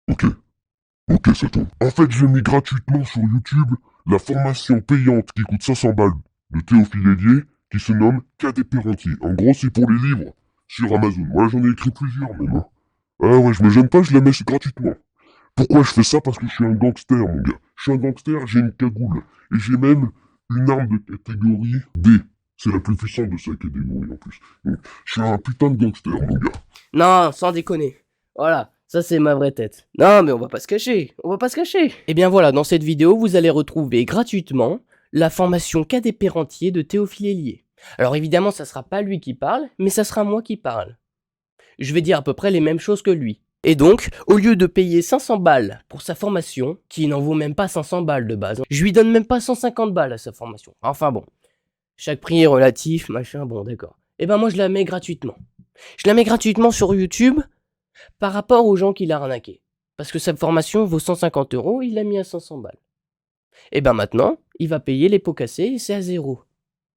Ok, ok, ça tourne. En fait, j'ai mis gratuitement sur YouTube la formation payante qui coûte 500 balles de Théophile Hélier qui se nomme KDP Rentier. En gros, c'est pour les livres sur Amazon. Moi, j'en ai écrit plusieurs même, hein. Ah ouais, je me gêne pas, je la mets gratuitement. Pourquoi je fais ça? Parce que je suis un gangster, mon gars. Je suis un gangster, j'ai une cagoule. Et j'ai même une arme de catégorie D. C'est la plus puissante de sa catégorie en plus. Donc, je suis un putain de gangster, mon gars. Non, sans déconner. Voilà, ça c'est ma vraie tête. Non, mais on va pas se cacher, on va pas se cacher. Et bien voilà, dans cette vidéo, vous allez retrouver gratuitement la formation KDP Rentier de Théophile Hélier. Alors évidemment, ça sera pas lui qui parle, mais ça sera moi qui parle. Je vais dire à peu près les mêmes choses que lui. Et donc, au lieu de payer 500 balles pour sa formation, qui n'en vaut même pas 500 balles de base, je lui donne même pas 150 balles à sa formation. Enfin bon, chaque prix est relatif, machin, bon d'accord. Et ben moi je la mets gratuitement. Je la mets gratuitement sur YouTube par rapport aux gens qui l'a arnaqué. Parce que sa formation vaut 150 euros, il l'a mis à 500 balles. Et ben maintenant, il va payer les pots cassés et c'est à zéro.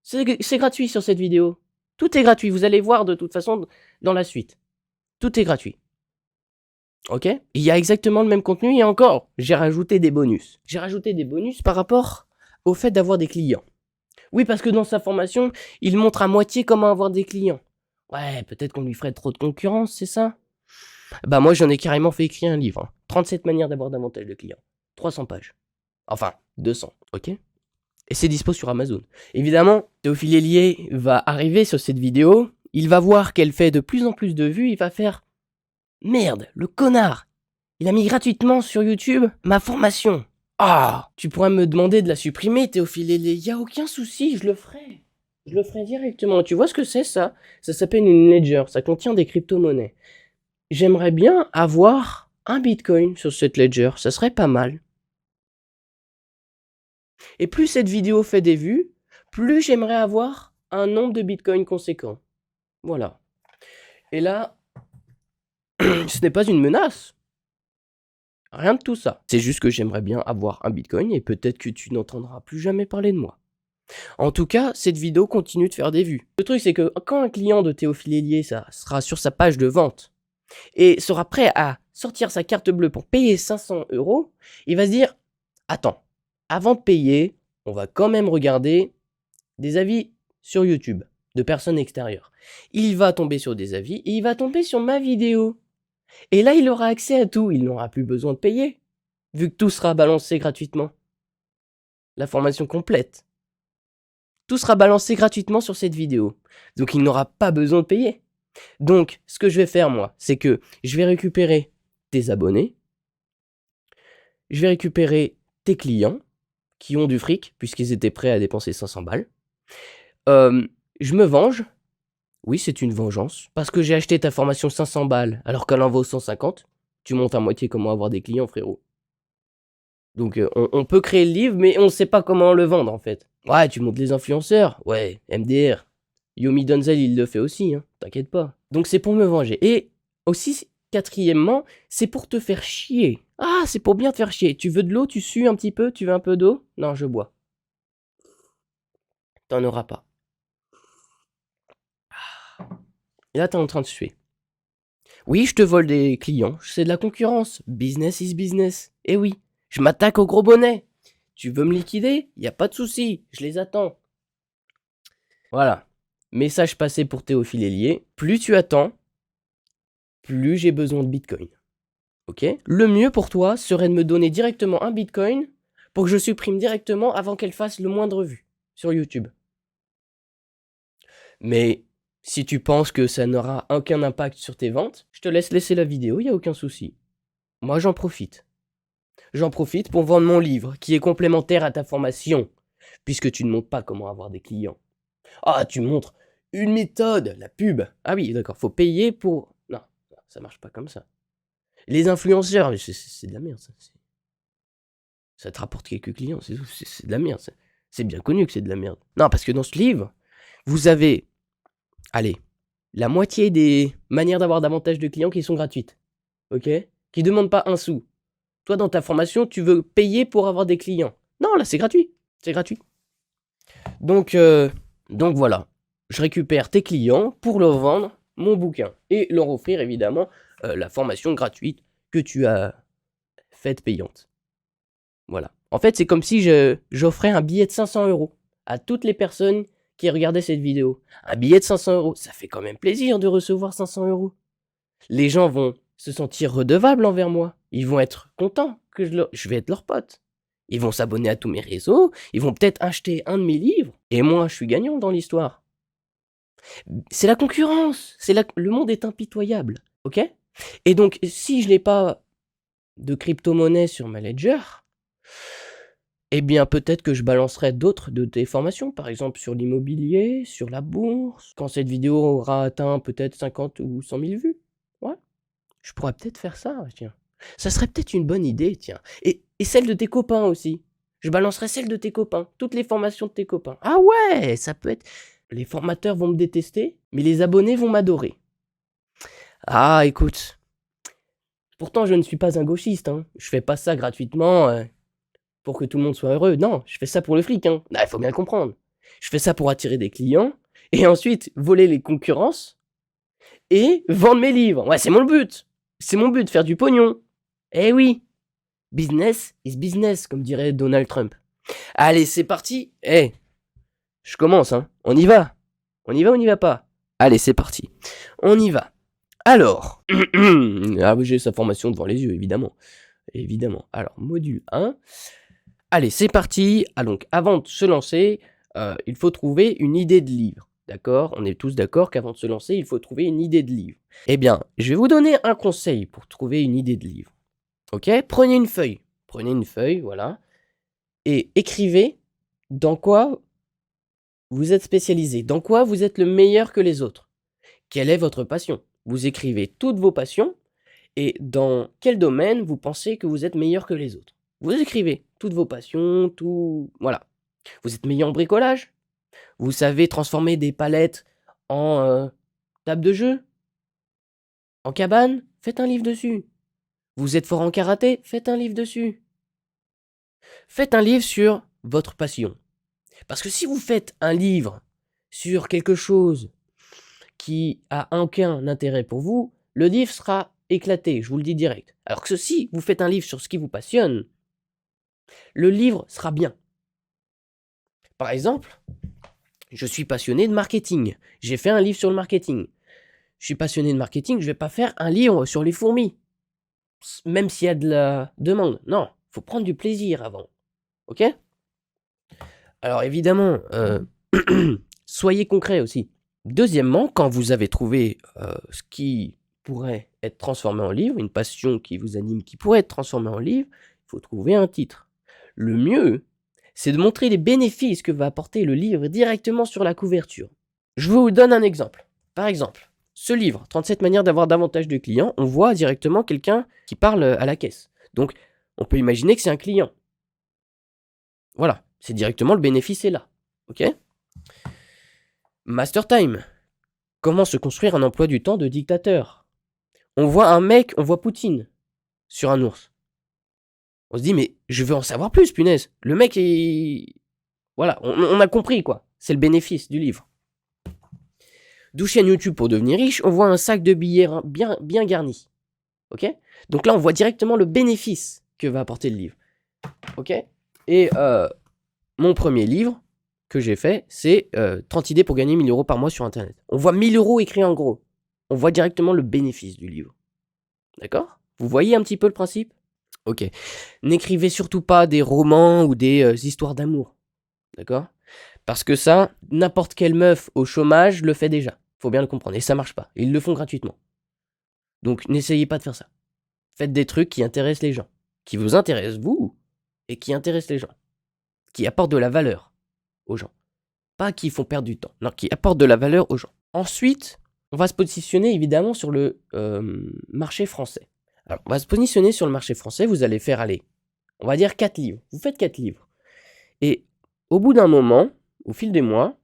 C'est gratuit sur cette vidéo. Tout est gratuit, vous allez voir de toute façon dans la suite. Tout est gratuit. Ok? Il y a exactement le même contenu et encore, j'ai rajouté des bonus. J'ai rajouté des bonus par rapport au fait d'avoir des clients. Oui, parce que dans sa formation, il montre à moitié comment avoir des clients. Ouais, peut-être qu'on lui ferait trop de concurrence, c'est ça? Bah moi, j'en ai carrément fait écrire un livre, hein. 37 manières d'avoir davantage de clients. 300 pages. Enfin, 200, ok? Et c'est dispo sur Amazon. Évidemment, Théophile Hélier va arriver sur cette vidéo, il va voir qu'elle fait de plus en plus de vues, il va faire « Merde, le connard! Il a mis gratuitement sur YouTube ma formation. Ah, tu pourrais me demander de la supprimer, Théophile Hélier, y a aucun souci, je le ferai. Je le ferai directement. Tu vois ce que c'est ça? Ça s'appelle une ledger, ça contient des crypto-monnaies. J'aimerais bien avoir un bitcoin sur cette ledger, ça serait pas mal. Et plus cette vidéo fait des vues, plus j'aimerais avoir un nombre de bitcoins conséquent. Voilà. Et là, ce n'est pas une menace. Rien de tout ça. C'est juste que j'aimerais bien avoir un bitcoin et peut-être que tu n'entendras plus jamais parler de moi. En tout cas, cette vidéo continue de faire des vues. Le truc, c'est que quand un client de Théophile Hélier ça sera sur sa page de vente et sera prêt à sortir sa carte bleue pour payer 500 euros, il va se dire attends, avant de payer, on va quand même regarder des avis sur YouTube de personnes extérieures. Il va tomber sur des avis et il va tomber sur ma vidéo. Et là, il aura accès à tout, il n'aura plus besoin de payer, vu que tout sera balancé gratuitement. La formation complète. Tout sera balancé gratuitement sur cette vidéo. Donc il n'aura pas besoin de payer. Donc, ce que je vais faire, moi, c'est que je vais récupérer tes abonnés, je vais récupérer tes clients qui ont du fric, puisqu'ils étaient prêts à dépenser 500 balles. Je me venge. Oui, c'est une vengeance. Parce que j'ai acheté ta formation 500 balles, alors qu'elle en vaut 150. Tu montes à moitié comment avoir des clients, frérot. Donc, on peut créer le livre, mais on ne sait pas comment le vendre, en fait. Ouais, tu montes les influenceurs. Ouais, MDR. Yomi Donzel, il le fait aussi, hein. T'inquiète pas. Donc, c'est pour me venger. Et aussi, quatrièmement, c'est pour te faire chier. Ah, c'est pour bien te faire chier. Tu veux de l'eau? Tu sues un petit peu? Tu veux un peu d'eau? Non, je bois. T'en auras pas. Et là, t'es en train de suer. Oui, je te vole des clients. C'est de la concurrence. Business is business. Eh oui, je m'attaque au gros bonnet. Tu veux me liquider? Y a pas de souci. Je les attends. Voilà. Message passé pour Théophile Hélier. Plus tu attends, plus j'ai besoin de Bitcoin. Ok? Le mieux pour toi serait de me donner directement un Bitcoin pour que je supprime directement avant qu'elle fasse le moindre vue sur YouTube. Mais si tu penses que ça n'aura aucun impact sur tes ventes, je te laisse laisser la vidéo, y a aucun souci. Moi j'en profite. J'en profite pour vendre mon livre qui est complémentaire à ta formation, puisque tu ne montres pas comment avoir des clients. Ah, tu montres une méthode, la pub. Ah oui, d'accord, faut payer pour... Non, ça marche pas comme ça. Les influenceurs, c'est de la merde, ça. Ça te rapporte quelques clients, c'est de la merde, ça. C'est bien connu que c'est de la merde. Non, parce que dans ce livre, vous avez, allez, la moitié des manières d'avoir davantage de clients qui sont gratuites. Ok? Qui demandent pas un sou. Toi, dans ta formation, tu veux payer pour avoir des clients. Non, là, c'est gratuit. C'est gratuit. Donc voilà. Je récupère tes clients pour leur vendre mon bouquin. Et leur offrir, évidemment, la formation gratuite que tu as faites payante. Voilà. En fait, c'est comme si j'offrais un billet de 500 € à toutes les personnes qui regardaient cette vidéo. Un billet de 500 €, ça fait quand même plaisir de recevoir 500 €. Les gens vont se sentir redevables envers moi. Ils vont être contents que je vais être leur pote. Ils vont s'abonner à tous mes réseaux, ils vont peut-être acheter un de mes livres, et moi, je suis gagnant dans l'histoire. C'est la concurrence, le monde est impitoyable, ok? Et donc, si je n'ai pas de crypto-monnaie sur ma ledger, eh bien, peut-être que je balancerai d'autres de tes formations, par exemple sur l'immobilier, sur la bourse, quand cette vidéo aura atteint peut-être 50 ou 100 000 vues. Ouais, je pourrais peut-être faire ça, tiens. Ça serait peut-être une bonne idée, tiens. Et celle de tes copains aussi. Je balancerai celle de tes copains, toutes les formations de tes copains. Ah ouais, ça peut être... Les formateurs vont me détester, mais les abonnés vont m'adorer. Ah, écoute. Pourtant, je ne suis pas un gauchiste, hein. Je fais pas ça gratuitement pour que tout le monde soit heureux. Non, je fais ça pour le fric, hein. Ah, il faut bien le comprendre. Je fais ça pour attirer des clients, et ensuite voler les concurrences, et vendre mes livres. Ouais, c'est mon but. C'est mon but, faire du pognon. Eh oui. Business is business, comme dirait Donald Trump. Allez, c'est parti. Eh, je commence, hein. On y va. On y va ou on n'y va pas? Allez, c'est parti. On y va. Alors. Ah oui, j'ai sa formation devant les yeux, évidemment. Évidemment. Alors, module 1. Allez, c'est parti. Ah, donc, avant de se lancer, il faut trouver une idée de livre. D'accord? On est tous d'accord qu'avant de se lancer, il faut trouver une idée de livre. Eh bien, je vais vous donner un conseil pour trouver une idée de livre. Ok? Prenez une feuille, voilà, et écrivez dans quoi vous êtes spécialisé, dans quoi vous êtes le meilleur que les autres. Quelle est votre passion? Vous écrivez toutes vos passions et dans quel domaine vous pensez que vous êtes meilleur que les autres. Vous écrivez toutes vos passions, tout... Voilà. Vous êtes meilleur en bricolage? Vous savez transformer des palettes en table de jeu? En cabane? Faites un livre dessus. Vous êtes fort en karaté? Faites un livre dessus. Faites un livre sur votre passion. Parce que si vous faites un livre sur quelque chose qui a aucun intérêt pour vous, le livre sera éclaté, je vous le dis direct. Alors que si vous faites un livre sur ce qui vous passionne, le livre sera bien. Par exemple, je suis passionné de marketing. J'ai fait un livre sur le marketing. Je suis passionné de marketing, je ne vais pas faire un livre sur les fourmis. Même s'il y a de la demande. Non, il faut prendre du plaisir avant. Ok? Alors évidemment, soyez concret aussi. Deuxièmement, quand vous avez trouvé ce qui pourrait être transformé en livre, une passion qui vous anime, qui pourrait être transformée en livre, il faut trouver un titre. Le mieux, c'est de montrer les bénéfices que va apporter le livre directement sur la couverture. Je vous donne un exemple. Par exemple, ce livre, 37 manières d'avoir davantage de clients, on voit directement quelqu'un qui parle à la caisse. Donc, on peut imaginer que c'est un client. Voilà, c'est directement le bénéfice est là. Ok? Master Time. Comment se construire un emploi du temps de dictateur? On voit un mec, on voit Poutine sur un ours. On se dit, mais je veux en savoir plus, punaise. Le mec est... Voilà, on a compris, quoi. C'est le bénéfice du livre. 12 chaînes YouTube pour devenir riche, on voit un sac de billets bien garni. Ok? Donc là, on voit directement le bénéfice que va apporter le livre. Ok? Et mon premier livre que j'ai fait, c'est 30 idées pour gagner 1000 € par mois sur Internet. On voit 1000 € écrit en gros. On voit directement le bénéfice du livre. D'accord? Vous voyez un petit peu le principe? Ok. N'écrivez surtout pas des romans ou des histoires d'amour. D'accord? Parce que ça, n'importe quelle meuf au chômage le fait déjà. Faut bien le comprendre. Et ça marche pas. Ils le font gratuitement. Donc n'essayez pas de faire ça. Faites des trucs qui intéressent les gens. Qui vous intéressent vous et qui intéressent les gens. Qui apportent de la valeur aux gens. Pas qui font perdre du temps. Non, qui apportent de la valeur aux gens. Ensuite, on va se positionner évidemment sur le marché français. Alors, on va se positionner sur le marché français. Vous allez faire, allez, on va dire 4 livres. Vous faites 4 livres. Et au bout d'un moment, au fil des mois,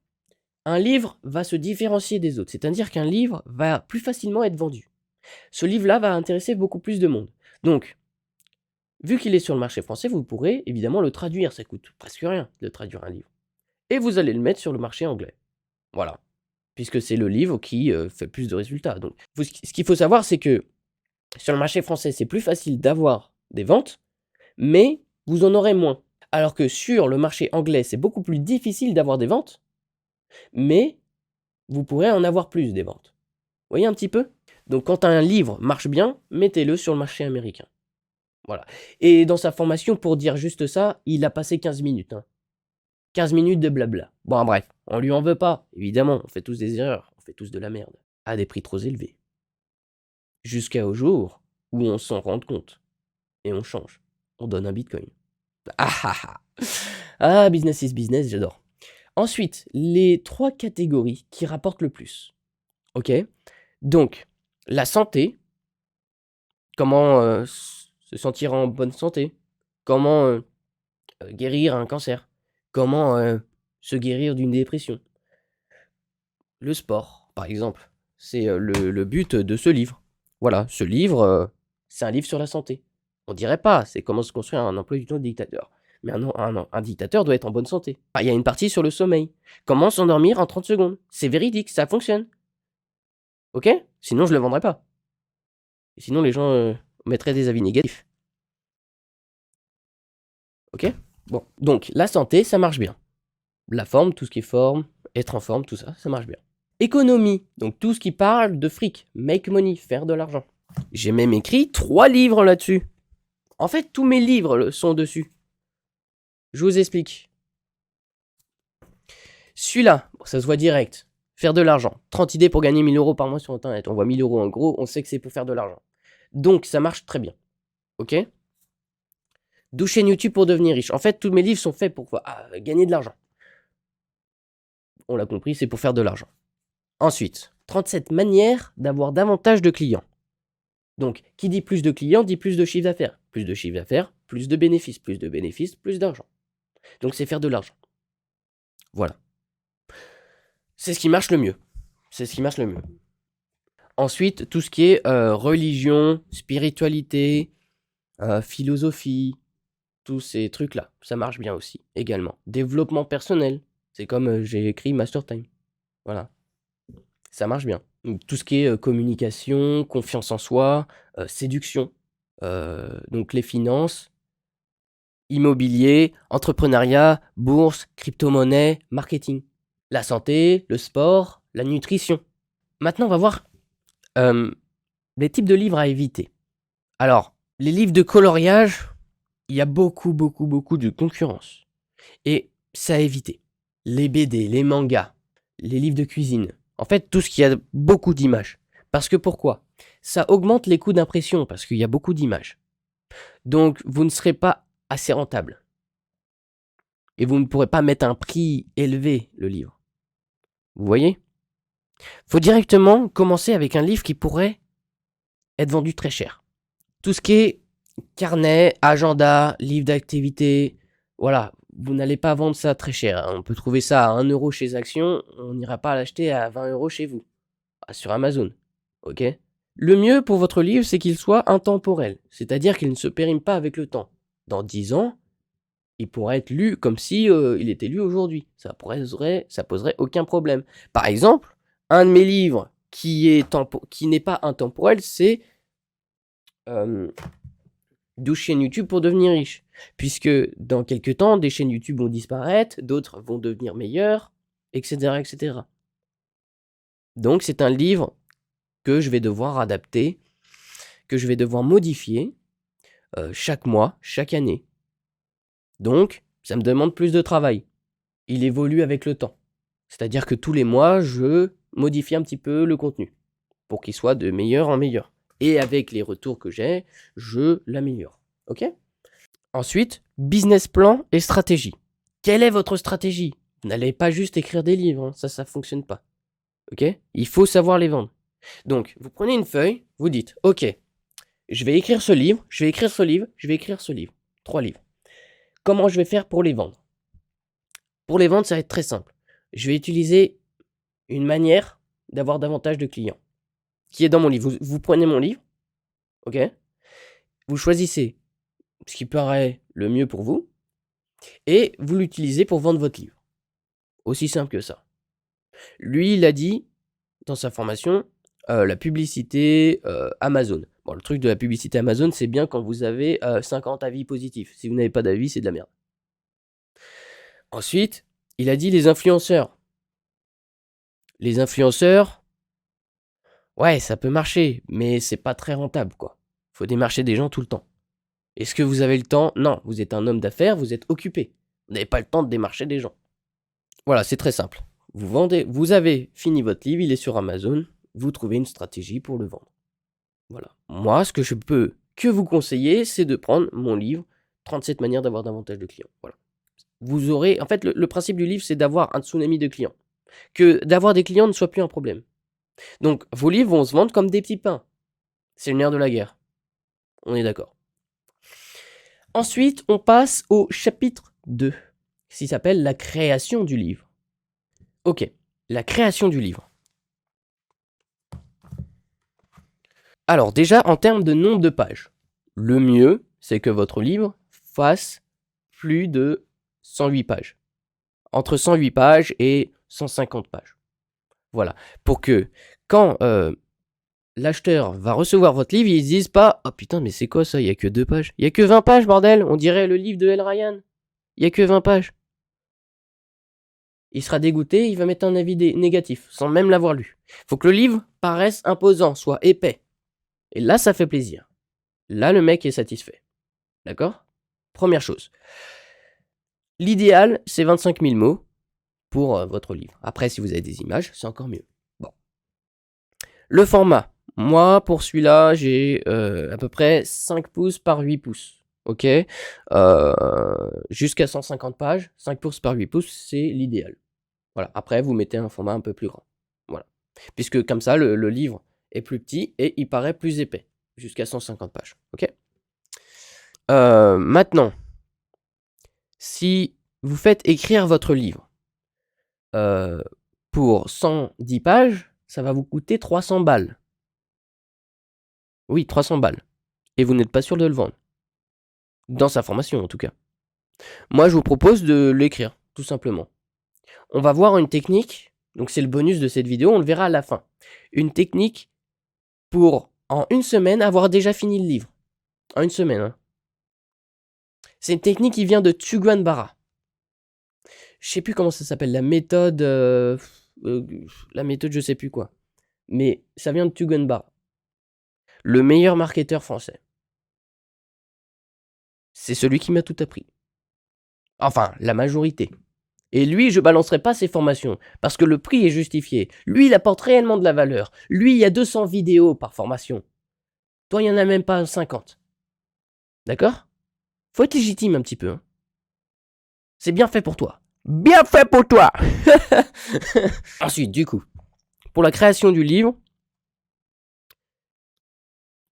un livre va se différencier des autres. C'est-à-dire qu'un livre va plus facilement être vendu. Ce livre-là va intéresser beaucoup plus de monde. Donc, vu qu'il est sur le marché français, vous pourrez évidemment le traduire. Ça coûte presque rien de traduire un livre. Et vous allez le mettre sur le marché anglais. Voilà. Puisque c'est le livre qui fait plus de résultats. Donc, ce qu'il faut savoir, c'est que sur le marché français, c'est plus facile d'avoir des ventes mais vous en aurez moins. Alors que sur le marché anglais, c'est beaucoup plus difficile d'avoir des ventes, mais vous pourrez en avoir plus des ventes. Vous voyez un petit peu? Donc quand un livre marche bien, mettez-le sur le marché américain. Voilà. Et dans sa formation, pour dire juste ça, il a passé 15 minutes. 15 minutes de blabla. Bon, bref, on lui en veut pas. Évidemment, on fait tous des erreurs, on fait tous de la merde. À des prix trop élevés. Jusqu'au jour où on s'en rend compte. Et on change. On donne un bitcoin. Ah ah ah. Ah, business is business, j'adore. Ensuite, les 3 catégories qui rapportent le plus. Ok? Donc, la santé. Comment se sentir en bonne santé? Comment guérir un cancer? Comment se guérir d'une dépression? Le sport, par exemple. C'est le but de ce livre. Voilà, ce livre, c'est un livre sur la santé. On dirait pas, c'est comment se construire un emploi du temps de dictateur. Mais un dictateur doit être en bonne santé. Ah, il y a une partie sur le sommeil. Comment s'endormir en 30 secondes. C'est véridique, ça fonctionne. Ok? Sinon, je le vendrais pas. Et sinon, les gens mettraient des avis négatifs. Ok? Bon, donc, la santé, ça marche bien. La forme, tout ce qui est forme, être en forme, tout ça, ça marche bien. Économie, donc tout ce qui parle de fric, make money, faire de l'argent. J'ai même écrit 3 livres là-dessus. En fait, tous mes livres sont dessus. Je vous explique. Celui-là, ça se voit direct. Faire de l'argent. 30 idées pour gagner 1000 € par mois sur Internet. On voit 1000 € en gros, on sait que c'est pour faire de l'argent. Donc, ça marche très bien. Ok? 12 chaînes YouTube pour devenir riche. En fait, tous mes livres sont faits pour gagner de l'argent. On l'a compris, c'est pour faire de l'argent. Ensuite, 37 manières d'avoir davantage de clients. Donc, qui dit plus de clients, dit plus de chiffre d'affaires. Plus de chiffre d'affaires, plus de bénéfices. Plus de bénéfices, plus d'argent. Donc, c'est faire de l'argent. Voilà. C'est ce qui marche le mieux. C'est ce qui marche le mieux. Ensuite, tout ce qui est religion, spiritualité, philosophie, tous ces trucs-là, ça marche bien aussi, également. Développement personnel, c'est comme j'ai écrit Master Time. Voilà. Ça marche bien. Donc, tout ce qui est communication, confiance en soi, séduction, donc les finances, immobilier, entrepreneuriat, bourse, crypto-monnaie, marketing, la santé, le sport, la nutrition. Maintenant, on va voir les types de livres à éviter. Alors, les livres de coloriage, il y a beaucoup de concurrence. Et c'est à éviter. Les BD, les mangas, les livres de cuisine. En fait, tout ce qui a beaucoup d'images. Parce que pourquoi? Ça augmente les coûts d'impression, parce qu'il y a beaucoup d'images. Donc, vous ne serez pas assez rentable. Et vous ne pourrez pas mettre un prix élevé, le livre. Vous voyez? Faut directement commencer avec un livre qui pourrait être vendu très cher. Tout ce qui est carnet, agenda, livre d'activité, voilà, vous n'allez pas vendre ça très cher. On peut trouver ça à 1 € chez Action, on n'ira pas l'acheter à 20 € chez vous, sur Amazon. Ok? Le mieux pour votre livre, c'est qu'il soit intemporel, c'est-à-dire qu'il ne se périme pas avec le temps. Dans 10 ans, il pourrait être lu comme si il était lu aujourd'hui. Ça poserait aucun problème. Par exemple, un de mes livres qui n'est pas intemporel, c'est 12 chaînes YouTube pour devenir riche. Puisque dans quelques temps, des chaînes YouTube vont disparaître, d'autres vont devenir meilleures, etc., etc. Donc c'est un livre que je vais devoir adapter, que je vais devoir modifier chaque mois, chaque année. Donc, ça me demande plus de travail. Il évolue avec le temps. C'est-à-dire que tous les mois, je modifie un petit peu le contenu pour qu'il soit de meilleur en meilleur. Et avec les retours que j'ai, je l'améliore. Ok? Ensuite, business plan et stratégie. Quelle est votre stratégie? Vous n'allez pas juste écrire des livres, hein. Ça fonctionne pas. Ok? Il faut savoir les vendre. Donc, vous prenez une feuille, vous dites, ok, je vais écrire ce livre, je vais écrire ce livre, je vais écrire ce livre. 3 livres. Comment je vais faire pour les vendre? Pour les vendre, ça va être très simple. Je vais utiliser une manière d'avoir davantage de clients qui est dans mon livre. Vous prenez mon livre, ok? Vous choisissez ce qui paraît le mieux pour vous et vous l'utilisez pour vendre votre livre. Aussi simple que ça. Lui, il a dit dans sa formation, la publicité Amazon. Bon, le truc de la publicité Amazon, c'est bien quand vous avez 50 avis positifs. Si vous n'avez pas d'avis, c'est de la merde. Ensuite, il a dit les influenceurs. Les influenceurs, ouais, ça peut marcher, mais c'est pas très rentable, quoi. Faut démarcher des gens tout le temps. Est-ce que vous avez le temps? Non, vous êtes un homme d'affaires, vous êtes occupé. Vous n'avez pas le temps de démarcher des gens. Voilà, c'est très simple. Vous avez fini votre livre, il est sur Amazon, vous trouvez une stratégie pour le vendre. Voilà. Moi, ce que je peux que vous conseiller, c'est de prendre mon livre 37 manières d'avoir davantage de clients. Voilà. Vous aurez, en fait, le principe du livre, c'est d'avoir un tsunami de clients. Que d'avoir des clients ne soit plus un problème. Donc, vos livres vont se vendre comme des petits pains. C'est le nerf de la guerre. On est d'accord. Ensuite, on passe au chapitre 2, qui s'appelle la création du livre. Ok, la création du livre. Alors déjà, en termes de nombre de pages, le mieux, c'est que votre livre fasse plus de 108 pages. Entre 108 pages et 150 pages. Voilà. Pour que quand l'acheteur va recevoir votre livre, ils se disent pas « Oh putain, mais c'est quoi ça? Il n'y a que 2 pages. Il n'y a que 20 pages, bordel. On dirait le livre de L. Ryan. Il n'y a que 20 pages. » Il sera dégoûté, il va mettre un avis négatif, sans même l'avoir lu. Il faut que le livre paraisse imposant, soit épais. Et là, ça fait plaisir. Là, le mec est satisfait. D'accord? Première chose. L'idéal, c'est 25 000 mots pour votre livre. Après, si vous avez des images, c'est encore mieux. Bon. Le format. Moi, pour celui-là, j'ai à peu près 5 pouces par 8 pouces. Ok? Jusqu'à 150 pages. 5 pouces par 8 pouces, c'est l'idéal. Voilà. Après, vous mettez un format un peu plus grand. Voilà. Puisque comme ça, le livre est plus petit et il paraît plus épais. Jusqu'à 150 pages. Ok? Maintenant, si vous faites écrire votre livre pour 110 pages, ça va vous coûter 300 balles. Oui, 300 balles. Et vous n'êtes pas sûr de le vendre. Dans sa formation, en tout cas. Moi, je vous propose de l'écrire, tout simplement. On va voir une technique, donc c'est le bonus de cette vidéo, on le verra à la fin. Une technique pour, en une semaine, avoir déjà fini le livre. En une semaine, hein. C'est une technique qui vient de Tuguan Barra. Je sais plus comment ça s'appelle, la méthode, je sais plus quoi. Mais ça vient de Tuguan Barra. Le meilleur marketeur français. C'est celui qui m'a tout appris. Enfin, la majorité. Et lui, je balancerai pas ses formations, parce que le prix est justifié. Lui, il apporte réellement de la valeur. Lui, il y a 200 vidéos par formation. Toi, il n'y en a même pas 50. D'accord? Faut être légitime un petit peu. Hein. C'est bien fait pour toi. Bien fait pour toi. Ensuite, du coup, pour la création du livre,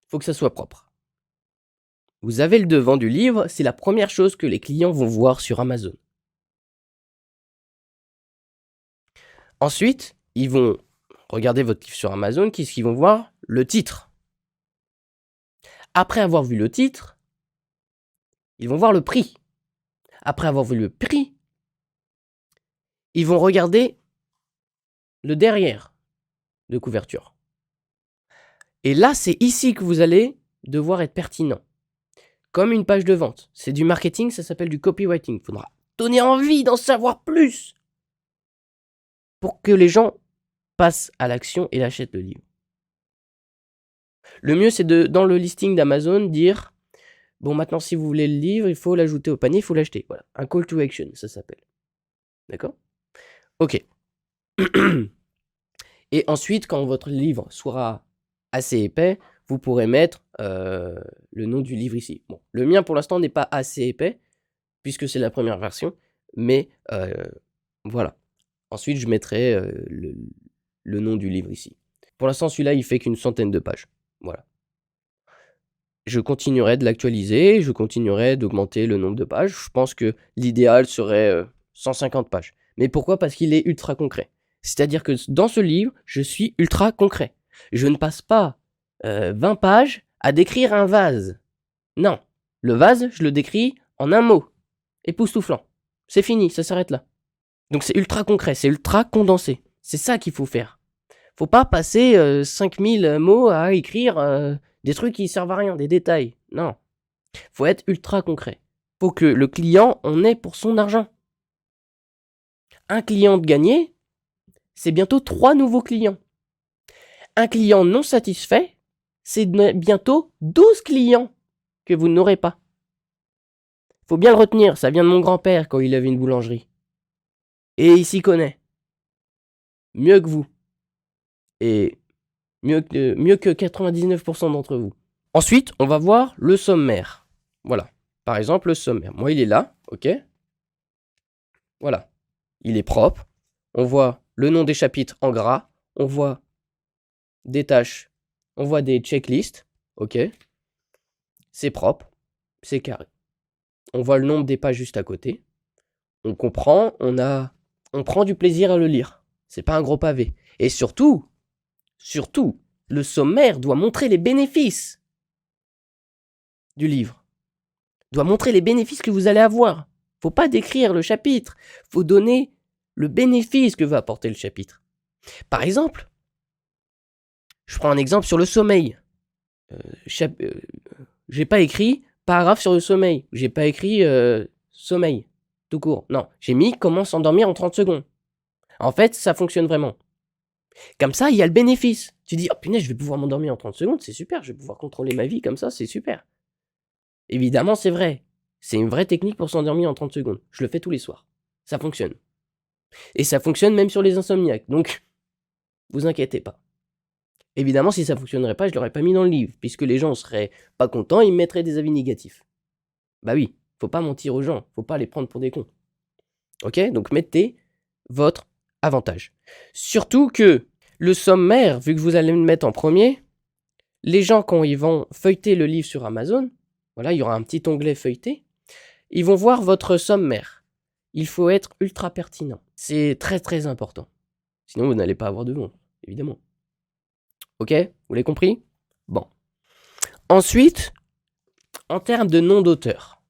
faut que ça soit propre. Vous avez le devant du livre, c'est la première chose que les clients vont voir sur Amazon. Ensuite, ils vont regarder votre livre sur Amazon, qu'est-ce qu'ils vont voir? Le titre. Après avoir vu le titre, ils vont voir le prix. Après avoir vu le prix, ils vont regarder le derrière de couverture. Et là, c'est ici que vous allez devoir être pertinent. Comme une page de vente. C'est du marketing, ça s'appelle du copywriting. Il faudra donner envie d'en savoir plus pour que les gens passent à l'action et l'achètent le livre. Le mieux, c'est dans le listing d'Amazon, dire « Bon, maintenant, si vous voulez le livre, il faut l'ajouter au panier, il faut l'acheter. » Voilà, un call to action, ça s'appelle. D'accord? Ok. Et ensuite, quand votre livre sera assez épais, vous pourrez mettre le nom du livre ici. Bon, le mien, pour l'instant, n'est pas assez épais, puisque c'est la première version, mais voilà. Ensuite, je mettrai le nom du livre ici. Pour l'instant, celui-là, il fait qu'une centaine de pages. Voilà. Je continuerai de l'actualiser, je continuerai d'augmenter le nombre de pages. Je pense que l'idéal serait 150 pages. Mais pourquoi? Parce qu'il est ultra concret. C'est-à-dire que dans ce livre, je suis ultra concret. Je ne passe pas 20 pages à décrire un vase. Non. Le vase, je le décris en un mot. Époustouflant. C'est fini, ça s'arrête là. Donc c'est ultra concret, c'est ultra condensé. C'est ça qu'il faut faire. Faut pas passer 5000 mots à écrire Des trucs qui servent à rien, des détails. Non. Faut être ultra concret. Faut que le client en ait pour son argent. Un client de gagné, c'est bientôt 3 nouveaux clients. Un client non satisfait, c'est bientôt 12 clients que vous n'aurez pas. Faut bien le retenir, ça vient de mon grand-père quand il avait une boulangerie. Et il s'y connaît. Mieux que vous. Et mieux que 99% d'entre vous. Ensuite, on va voir le sommaire. Voilà. Par exemple, le sommaire. Moi, il est là, ok? Voilà. Il est propre. On voit le nom des chapitres en gras. On voit des tâches. On voit des checklists, ok? C'est propre. C'est carré. On voit le nombre des pages juste à côté. On comprend. On prend du plaisir à le lire. C'est pas un gros pavé. Et surtout, le sommaire doit montrer les bénéfices du livre. Doit montrer les bénéfices que vous allez avoir. Faut pas décrire le chapitre. Faut donner le bénéfice que va apporter le chapitre. Par exemple, je prends un exemple sur le sommeil. J'ai pas écrit paragraphe sur le sommeil. J'ai pas écrit sommeil, tout court. Non, j'ai mis comment s'endormir en 30 secondes. En fait, ça fonctionne vraiment. Comme ça, il y a le bénéfice. Tu dis, oh punaise, je vais pouvoir m'endormir en 30 secondes, c'est super, je vais pouvoir contrôler ma vie comme ça, c'est super. Évidemment, c'est vrai. C'est une vraie technique pour s'endormir en 30 secondes. Je le fais tous les soirs. Ça fonctionne. Et ça fonctionne même sur les insomniaques. Donc, vous inquiétez pas. Évidemment, si ça fonctionnerait pas, je l'aurais pas mis dans le livre, puisque les gens seraient pas contents, ils me mettraient des avis négatifs. Bah oui, faut pas mentir aux gens, faut pas les prendre pour des cons. Ok? Donc mettez votre avantage. Surtout que le sommaire, vu que vous allez le mettre en premier, les gens, quand ils vont feuilleter le livre sur Amazon, voilà, il y aura un petit onglet feuilleté, ils vont voir votre sommaire. Il faut être ultra pertinent. C'est très très important. Sinon, vous n'allez pas avoir de vente, évidemment. Ok? Vous l'avez compris? Bon. Ensuite, en termes de nom d'auteur,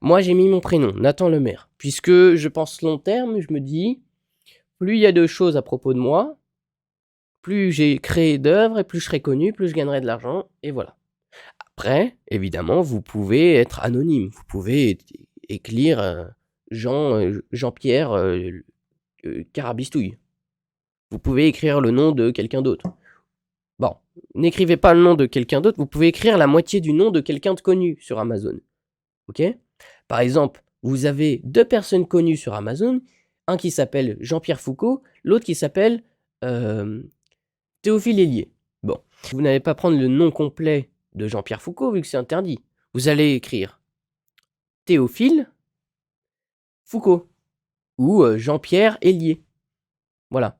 moi j'ai mis mon prénom, Nathan Lemaire, puisque je pense long terme, je me dis, plus il y a de choses à propos de moi, plus j'ai créé d'œuvres et plus je serai connu, plus je gagnerai de l'argent, et voilà. Après, évidemment, vous pouvez être anonyme, vous pouvez écrire Jean-Pierre Carabistouille. Vous pouvez écrire le nom de quelqu'un d'autre. Bon, n'écrivez pas le nom de quelqu'un d'autre, vous pouvez écrire la moitié du nom de quelqu'un de connu sur Amazon. Ok? Par exemple, vous avez 2 personnes connues sur Amazon, un qui s'appelle Jean-Pierre Foucault, l'autre qui s'appelle Théophile Hélier. Bon, vous n'allez pas prendre le nom complet de Jean-Pierre Foucault vu que c'est interdit. Vous allez écrire Théophile Foucault ou Jean-Pierre Hélier. Voilà.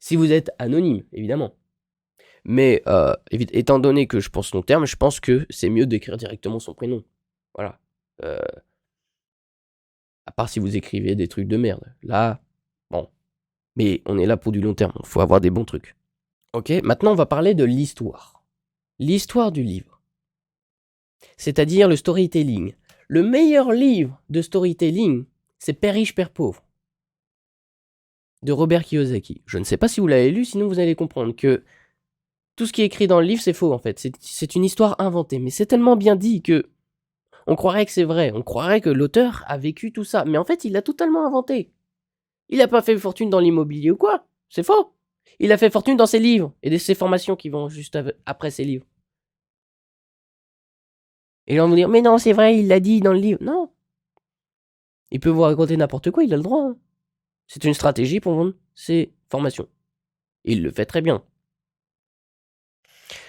Si vous êtes anonyme, évidemment. Mais étant donné que je pense long terme, je pense que c'est mieux d'écrire directement son prénom. Voilà. À part si vous écrivez des trucs de merde. Là, bon. Mais on est là pour du long terme. Il faut avoir des bons trucs. Ok, maintenant on va parler de l'histoire. L'histoire du livre. C'est-à-dire le storytelling. Le meilleur livre de storytelling, c'est Père riche, Père pauvre. De Robert Kiyosaki. Je ne sais pas si vous l'avez lu, sinon vous allez comprendre que tout ce qui est écrit dans le livre, c'est faux en fait. C'est une histoire inventée. Mais c'est tellement bien dit que on croirait que c'est vrai. On croirait que l'auteur a vécu tout ça. Mais en fait, il l'a totalement inventé. Il n'a pas fait fortune dans l'immobilier ou quoi. C'est faux. Il a fait fortune dans ses livres et de ses formations qui vont juste après ses livres. Et là, on va vous dire, mais non, c'est vrai, il l'a dit dans le livre. Non. Il peut vous raconter n'importe quoi, il a le droit. Hein. C'est une stratégie pour vendre ses formations. Il le fait très bien.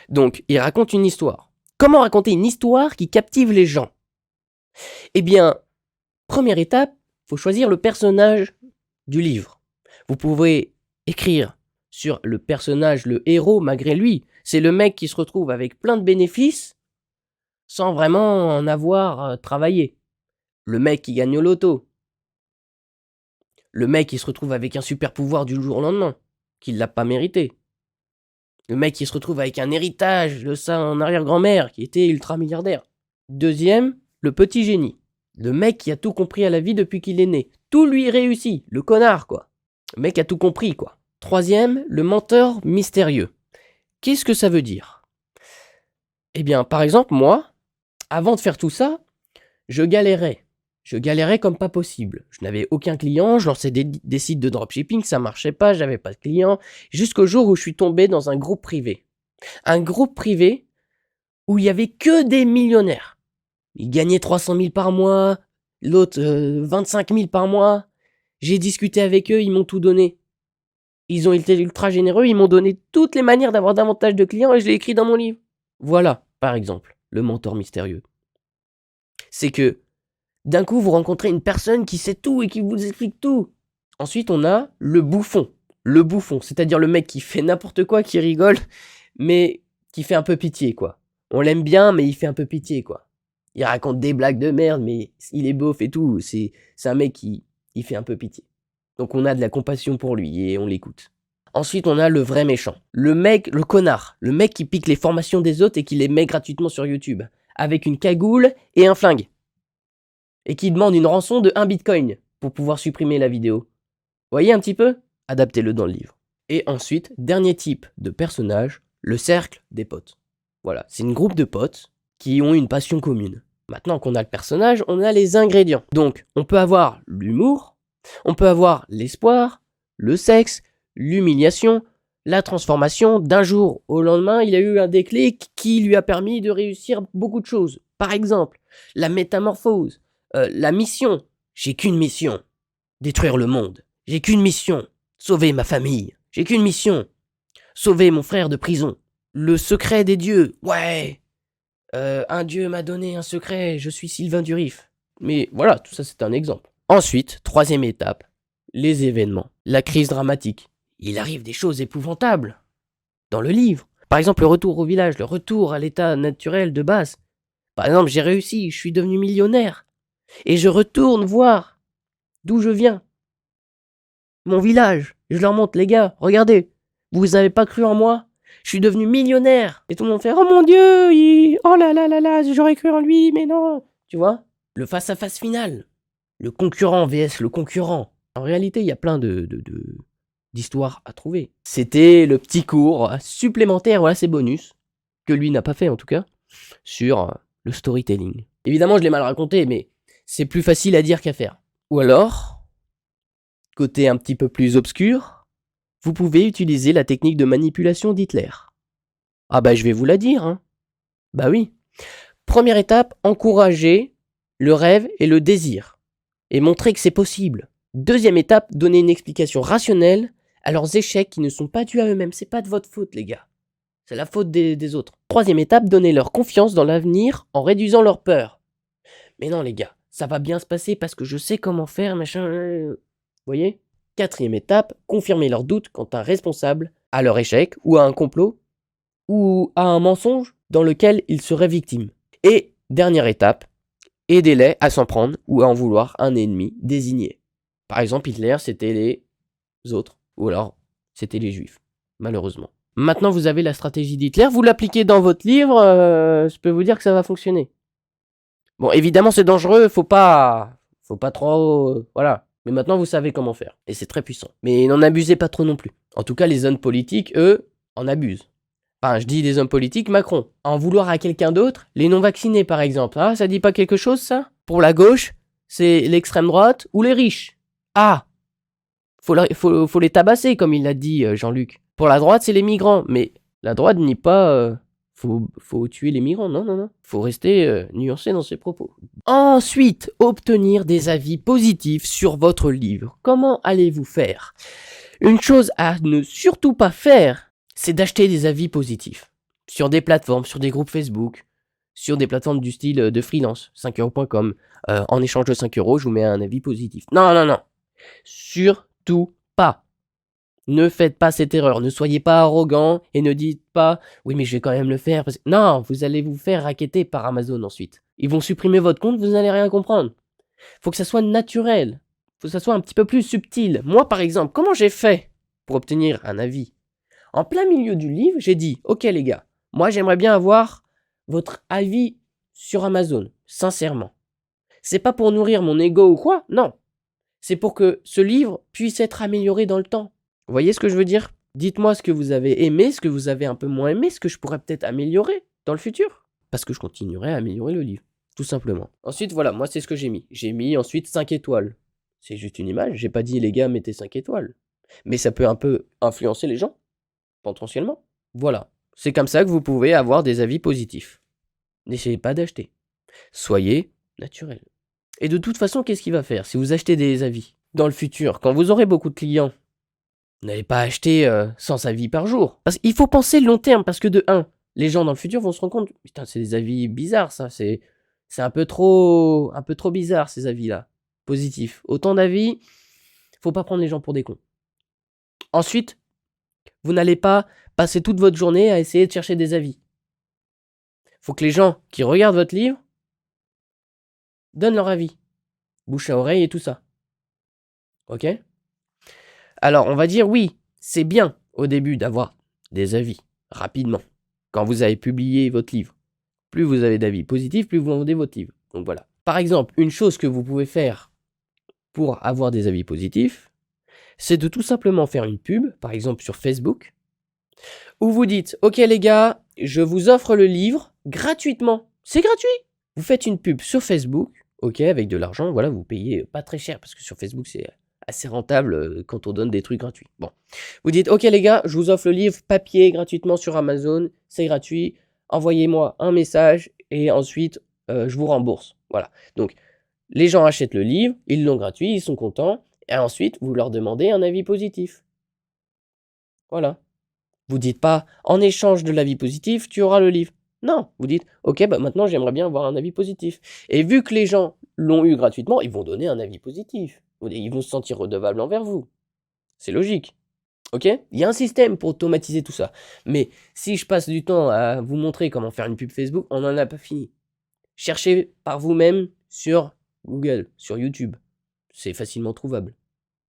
Donc, il raconte une histoire. Comment raconter une histoire qui captive les gens? Eh bien, première étape, il faut choisir le personnage du livre. Vous pouvez écrire sur le personnage, le héros, malgré lui. C'est le mec qui se retrouve avec plein de bénéfices sans vraiment en avoir travaillé. Le mec qui gagne au loto. Le mec qui se retrouve avec un super pouvoir du jour au lendemain, qu'il l'a pas mérité. Le mec qui se retrouve avec un héritage de sa arrière-grand-mère qui était ultra milliardaire. Deuxième, le petit génie. Le mec qui a tout compris à la vie depuis qu'il est né. Tout lui réussit, le connard quoi. Le mec a tout compris quoi. Troisième, le menteur mystérieux. Qu'est-ce que ça veut dire? Eh bien, par exemple, moi, avant de faire tout ça, je galérais. Je galérais comme pas possible. Je n'avais aucun client, je lançais des sites de dropshipping, ça marchait pas, j'avais pas de clients. Jusqu'au jour où je suis tombé dans un groupe privé. Un groupe privé où il y avait que des millionnaires. Ils gagnaient 300 000 par mois, l'autre 25 000 par mois. J'ai discuté avec eux, ils m'ont tout donné. Ils ont été ultra généreux, ils m'ont donné toutes les manières d'avoir davantage de clients et je l'ai écrit dans mon livre. Voilà, par exemple, le mentor mystérieux. C'est que d'un coup, vous rencontrez une personne qui sait tout et qui vous explique tout. Ensuite, on a le bouffon. Le bouffon, c'est-à-dire le mec qui fait n'importe quoi, qui rigole, mais qui fait un peu pitié, quoi. On l'aime bien, mais il fait un peu pitié, quoi. Il raconte des blagues de merde, mais il est beauf et tout. C'est un mec qui il fait un peu pitié. Donc on a de la compassion pour lui et on l'écoute. Ensuite, on a le vrai méchant. Le mec, le connard. Le mec qui pique les formations des autres et qui les met gratuitement sur YouTube. Avec une cagoule et un flingue. Et qui demande une rançon de 1 bitcoin pour pouvoir supprimer la vidéo. Voyez un petit peu? Adaptez-le dans le livre. Et ensuite, dernier type de personnage, le cercle des potes. Voilà, c'est une groupe de potes qui ont une passion commune. Maintenant qu'on a le personnage, on a les ingrédients. Donc, on peut avoir l'humour, on peut avoir l'espoir, le sexe, l'humiliation, la transformation. D'un jour au lendemain, il a eu un déclic qui lui a permis de réussir beaucoup de choses. Par exemple, la métamorphose, la mission. J'ai qu'une mission, détruire le monde. J'ai qu'une mission, sauver ma famille. J'ai qu'une mission, sauver mon frère de prison. Le secret des dieux, ouais. Un dieu m'a donné un secret, je suis Sylvain Durif. Mais voilà, tout ça c'est un exemple. Ensuite, troisième étape, les événements. La crise dramatique. Il arrive des choses épouvantables dans le livre. Par exemple, le retour au village, le retour à l'état naturel de base. Par exemple, j'ai réussi, je suis devenu millionnaire. Et je retourne voir d'où je viens. Mon village. Je leur montre, les gars, regardez. Vous avez pas cru en moi? Je suis devenu millionnaire. Et tout le monde fait, oh mon Dieu, oh là là là là, j'aurais cru en lui, mais non. Tu vois? Le face-à-face final. Le concurrent vs le concurrent. En réalité, il y a plein d'histoires à trouver. C'était le petit cours supplémentaire, voilà, c'est bonus, que lui n'a pas fait en tout cas, sur le storytelling. Évidemment, je l'ai mal raconté, mais c'est plus facile à dire qu'à faire. Ou alors, côté un petit peu plus obscur, vous pouvez utiliser la technique de manipulation d'Hitler. Ah bah je vais vous la dire, hein. Bah oui. Première étape, encourager le rêve et le désir. Et montrer que c'est possible. Deuxième étape, donner une explication rationnelle à leurs échecs qui ne sont pas dus à eux-mêmes. C'est pas de votre faute, les gars. C'est la faute des autres. Troisième étape, donner leur confiance dans l'avenir en réduisant leur peur. Mais non, les gars, ça va bien se passer parce que je sais comment faire, machin. Vous voyez? Quatrième étape, confirmer leurs doutes quant à un responsable, à leur échec, ou à un complot, ou à un mensonge dans lequel ils seraient victimes. Et dernière étape, aidez-les à s'en prendre ou à en vouloir un ennemi désigné. Par exemple, Hitler, c'était les autres, ou alors c'était les juifs, malheureusement. Maintenant, vous avez la stratégie d'Hitler, vous l'appliquez dans votre livre, je peux vous dire que ça va fonctionner. Bon, évidemment, c'est dangereux, faut pas trop, voilà. Mais maintenant, vous savez comment faire, et c'est très puissant. Mais n'en abusez pas trop non plus. En tout cas, les hommes politiques, eux, en abusent. Enfin, je dis des hommes politiques, Macron. En vouloir à quelqu'un d'autre, les non-vaccinés par exemple. Ah, ça dit pas quelque chose ça? Pour la gauche, c'est l'extrême droite ou les riches. Ah, faut les tabasser comme il l'a dit Jean-Luc. Pour la droite, c'est les migrants. Mais la droite nie pas... faut tuer les migrants, non, non, non. Faut rester nuancé dans ses propos. Ensuite, obtenir des avis positifs sur votre livre. Comment allez-vous faire? Une chose à ne surtout pas faire, c'est d'acheter des avis positifs sur des plateformes, sur des groupes Facebook, sur des plateformes du style de freelance, 5euros.com. En échange de 5 euros, je vous mets un avis positif. Non, non, non. Surtout pas. Ne faites pas cette erreur. Ne soyez pas arrogant et ne dites pas « Oui, mais je vais quand même le faire. » Non, vous allez vous faire racketter par Amazon ensuite. Ils vont supprimer votre compte, vous n'allez rien comprendre. Faut que ça soit naturel. Faut que ça soit un petit peu plus subtil. Moi, par exemple, comment j'ai fait pour obtenir un avis? En plein milieu du livre, j'ai dit « Ok les gars, moi j'aimerais bien avoir votre avis sur Amazon, sincèrement. C'est pas pour nourrir mon ego ou quoi, non. C'est pour que ce livre puisse être amélioré dans le temps. Vous voyez ce que je veux dire? Dites-moi ce que vous avez aimé, ce que vous avez un peu moins aimé, ce que je pourrais peut-être améliorer dans le futur. » parce que je continuerai à améliorer le livre, tout simplement. Ensuite, voilà, moi c'est ce que j'ai mis. J'ai mis ensuite 5 étoiles. C'est juste une image, j'ai pas dit les gars mettez 5 étoiles. Mais ça peut un peu influencer les gens, potentiellement. Voilà, c'est comme ça que vous pouvez avoir des avis positifs. N'essayez pas d'acheter. Soyez naturel. Et de toute façon, qu'est-ce qu'il va faire si vous achetez des avis dans le futur, quand vous aurez beaucoup de clients? Vous n'allez pas acheter 100 avis par jour. Parce qu'il faut penser long terme, parce que de 1, les gens dans le futur vont se rendre compte, putain, c'est des avis bizarres, ça, c'est un peu trop bizarre, ces avis-là, positifs. Autant d'avis, faut pas prendre les gens pour des cons. Ensuite, vous n'allez pas passer toute votre journée à essayer de chercher des avis. Faut que les gens qui regardent votre livre donnent leur avis. Bouche à oreille et tout ça. Ok? Alors, on va dire oui, c'est bien au début d'avoir des avis rapidement. Quand vous avez publié votre livre, plus vous avez d'avis positifs, plus vous vendez votre livre. Donc voilà. Par exemple, une chose que vous pouvez faire pour avoir des avis positifs, c'est de tout simplement faire une pub, par exemple sur Facebook, où vous dites « Ok les gars, je vous offre le livre gratuitement. C'est gratuit !» Vous faites une pub sur Facebook, ok, avec de l'argent, voilà, vous payez pas très cher, parce que sur Facebook, c'est assez rentable quand on donne des trucs gratuits. Bon, vous dites « Ok les gars, je vous offre le livre papier gratuitement sur Amazon, c'est gratuit, envoyez-moi un message, et ensuite, je vous rembourse. » Voilà, donc les gens achètent le livre, ils l'ont gratuit, ils sont contents, et ensuite, vous leur demandez un avis positif. Voilà. Vous dites pas, en échange de l'avis positif, tu auras le livre. Non, vous dites, ok, bah maintenant j'aimerais bien avoir un avis positif. Et vu que les gens l'ont eu gratuitement, ils vont donner un avis positif. Ils vont se sentir redevables envers vous. C'est logique. Ok? Il y a un système pour automatiser tout ça. Mais si je passe du temps à vous montrer comment faire une pub Facebook, on n'en a pas fini. Cherchez par vous-même sur Google, sur YouTube. C'est facilement trouvable.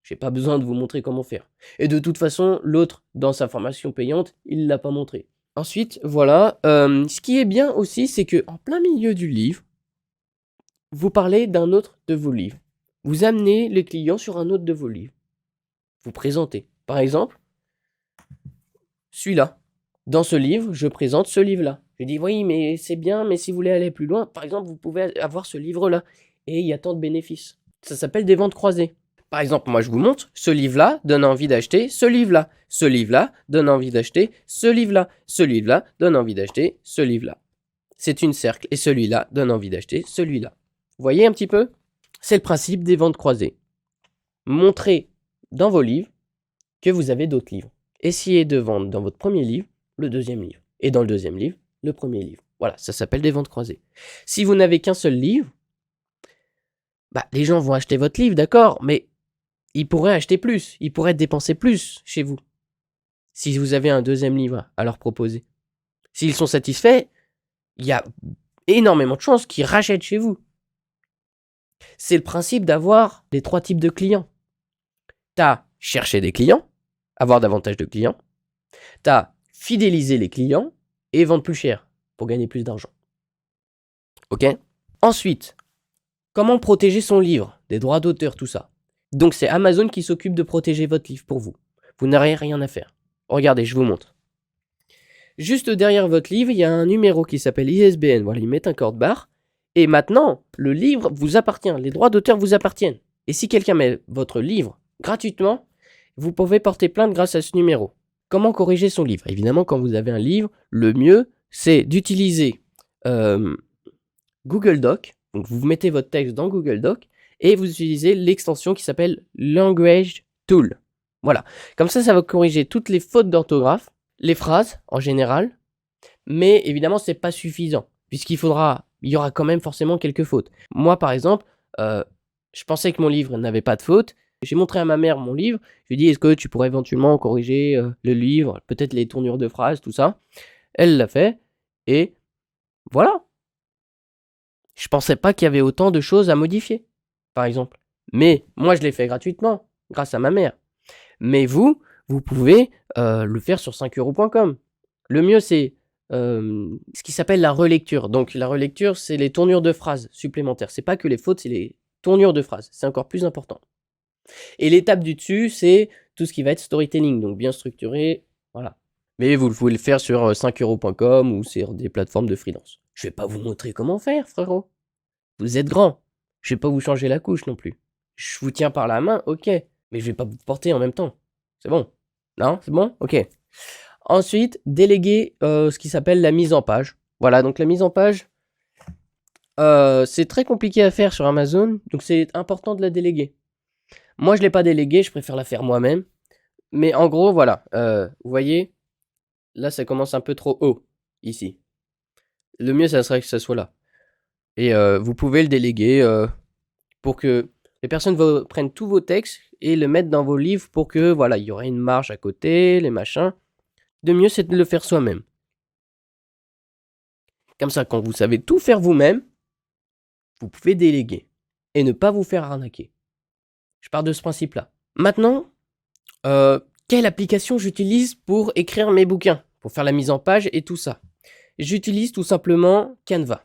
J'ai pas besoin de vous montrer comment faire. Et de toute façon, l'autre, dans sa formation payante, il l'a pas montré. Ensuite, voilà, ce qui est bien aussi, c'est que en plein milieu du livre, vous parlez d'un autre de vos livres. Vous amenez les clients sur un autre de vos livres. Vous présentez. Par exemple, celui-là. Dans ce livre, je présente ce livre-là. Je dis, oui, mais c'est bien, mais si vous voulez aller plus loin, par exemple, vous pouvez avoir ce livre-là. Et il y a tant de bénéfices. Ça s'appelle des ventes croisées. Par exemple, moi je vous montre, ce livre-là donne envie d'acheter ce livre-là. Ce livre-là donne envie d'acheter ce livre-là. Ce livre-là donne envie d'acheter ce livre-là. C'est une cercle et celui-là donne envie d'acheter celui-là. Vous voyez un petit peu? C'est le principe des ventes croisées. Montrez dans vos livres que vous avez d'autres livres. Essayez de vendre dans votre premier livre le deuxième livre. Et dans le deuxième livre, le premier livre. Voilà, ça s'appelle des ventes croisées. Si vous n'avez qu'un seul livre, bah, les gens vont acheter votre livre, d'accord, mais ils pourraient acheter plus, ils pourraient dépenser plus chez vous. Si vous avez un deuxième livre à leur proposer. S'ils sont satisfaits, il y a énormément de chances qu'ils rachètent chez vous. C'est le principe d'avoir les 3 types de clients. T'as chercher des clients, avoir davantage de clients. T'as fidéliser les clients et vendre plus cher pour gagner plus d'argent. Ok? Ensuite, comment protéger son livre, des droits d'auteur, tout ça. Donc c'est Amazon qui s'occupe de protéger votre livre pour vous. Vous n'aurez rien à faire. Regardez, je vous montre. Juste derrière votre livre, il y a un numéro qui s'appelle ISBN. Voilà, ils mettent un code-barre. Et maintenant, le livre vous appartient. Les droits d'auteur vous appartiennent. Et si quelqu'un met votre livre gratuitement, vous pouvez porter plainte grâce à ce numéro. Comment corriger son livre? Évidemment, quand vous avez un livre, le mieux, c'est d'utiliser Google Doc. Donc, vous mettez votre texte dans Google Doc et vous utilisez l'extension qui s'appelle Language Tool. Voilà. Comme ça va corriger toutes les fautes d'orthographe, les phrases en général, mais évidemment, c'est pas suffisant, puisqu'il y aura quand même forcément quelques fautes. Moi, par exemple, je pensais que mon livre n'avait pas de fautes. J'ai montré à ma mère mon livre. Je lui ai dit, est-ce que tu pourrais éventuellement corriger le livre, peut-être les tournures de phrases, tout ça. Elle l'a fait, et voilà. Je pensais pas qu'il y avait autant de choses à modifier, par exemple. Mais moi, je l'ai fait gratuitement, grâce à ma mère. Mais vous pouvez le faire sur 5euros.com. Le mieux, c'est ce qui s'appelle la relecture. Donc, la relecture, c'est les tournures de phrases supplémentaires. C'est pas que les fautes, c'est les tournures de phrases. C'est encore plus important. Et l'étape du dessus, c'est tout ce qui va être storytelling. Donc, bien structuré, voilà. Mais vous pouvez le faire sur 5euros.com ou sur des plateformes de freelance. Je vais pas vous montrer comment faire, frérot. Vous êtes grand. Je vais pas vous changer la couche non plus. Je vous tiens par la main, ok. Mais je vais pas vous porter en même temps. C'est bon? Non? C'est bon? Ok. Ensuite, déléguer ce qui s'appelle la mise en page. Voilà, donc la mise en page, c'est très compliqué à faire sur Amazon, donc c'est important de la déléguer. Moi, je l'ai pas déléguée, je préfère la faire moi-même. Mais en gros, voilà, vous voyez, là, ça commence un peu trop haut, ici. Le mieux, ça serait que ça soit là. Et vous pouvez le déléguer pour que les personnes prennent tous vos textes et le mettent dans vos livres pour que, voilà, il y aurait une marge à côté, les machins. De mieux, c'est de le faire soi-même. Comme ça, quand vous savez tout faire vous-même, vous pouvez déléguer et ne pas vous faire arnaquer. Je pars de ce principe-là. Maintenant, quelle application j'utilise pour écrire mes bouquins, pour faire la mise en page et tout ça? J'utilise tout simplement Canva.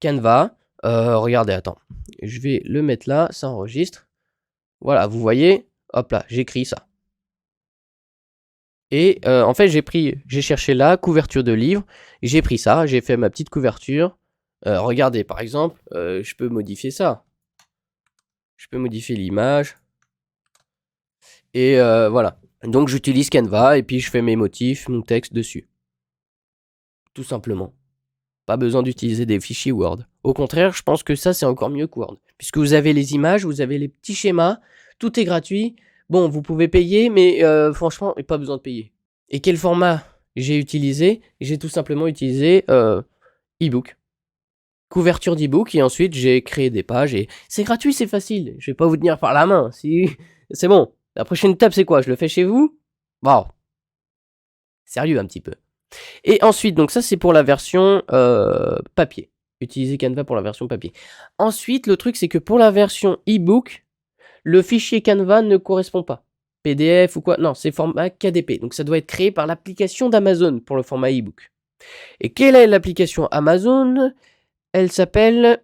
Canva, regardez, attends, je vais le mettre là, ça enregistre. Voilà, vous voyez, hop là, j'écris ça. Et en fait, j'ai cherché là, couverture de livre, j'ai pris ça, j'ai fait ma petite couverture. Regardez, par exemple, je peux modifier ça. Je peux modifier l'image. Et voilà. Donc j'utilise Canva et puis je fais mes motifs, mon texte dessus. Tout simplement. Pas besoin d'utiliser des fichiers Word. Au contraire, je pense que ça, c'est encore mieux que Word. Puisque vous avez les images, vous avez les petits schémas, tout est gratuit. Bon, vous pouvez payer, mais franchement, pas besoin de payer. Et quel format j'ai utilisé? J'ai tout simplement utilisé e-book. Couverture d'e-book, et ensuite j'ai créé des pages. Et c'est gratuit, c'est facile. Je vais pas vous tenir par la main. Si... C'est bon. La prochaine étape, c'est quoi? Je le fais chez vous? Wow. Sérieux un petit peu. Et ensuite, donc ça c'est pour la version papier. Utiliser Canva pour la version papier. Ensuite, le truc c'est que pour la version e-book, le fichier Canva ne correspond pas. PDF ou quoi? Non, c'est format KDP. Donc ça doit être créé par l'application d'Amazon pour le format e-book. Et quelle est l'application Amazon? Elle s'appelle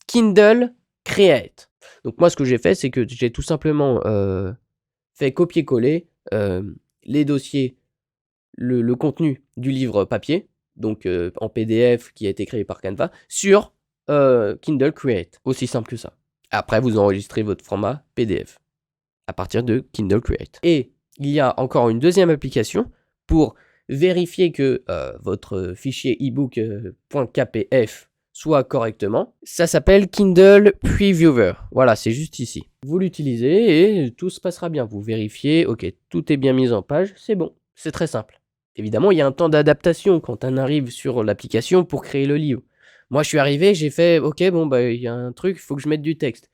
Kindle Create. Donc moi ce que j'ai fait, c'est que j'ai tout simplement fait copier-coller les dossiers, le contenu du livre papier, donc en PDF qui a été créé par Canva, sur Kindle Create. Aussi simple que ça. Après, vous enregistrez votre format PDF à partir de Kindle Create. Et il y a encore une deuxième application pour vérifier que votre fichier ebook.kpf soit correctement. Ça s'appelle Kindle Previewer. Voilà, c'est juste ici. Vous l'utilisez et tout se passera bien. Vous vérifiez, ok, tout est bien mis en page, c'est bon. C'est très simple. Évidemment, il y a un temps d'adaptation quand on arrive sur l'application pour créer le livre. Moi, je suis arrivé, j'ai fait, ok, bon, bah, il y a un truc, il faut que je mette du texte.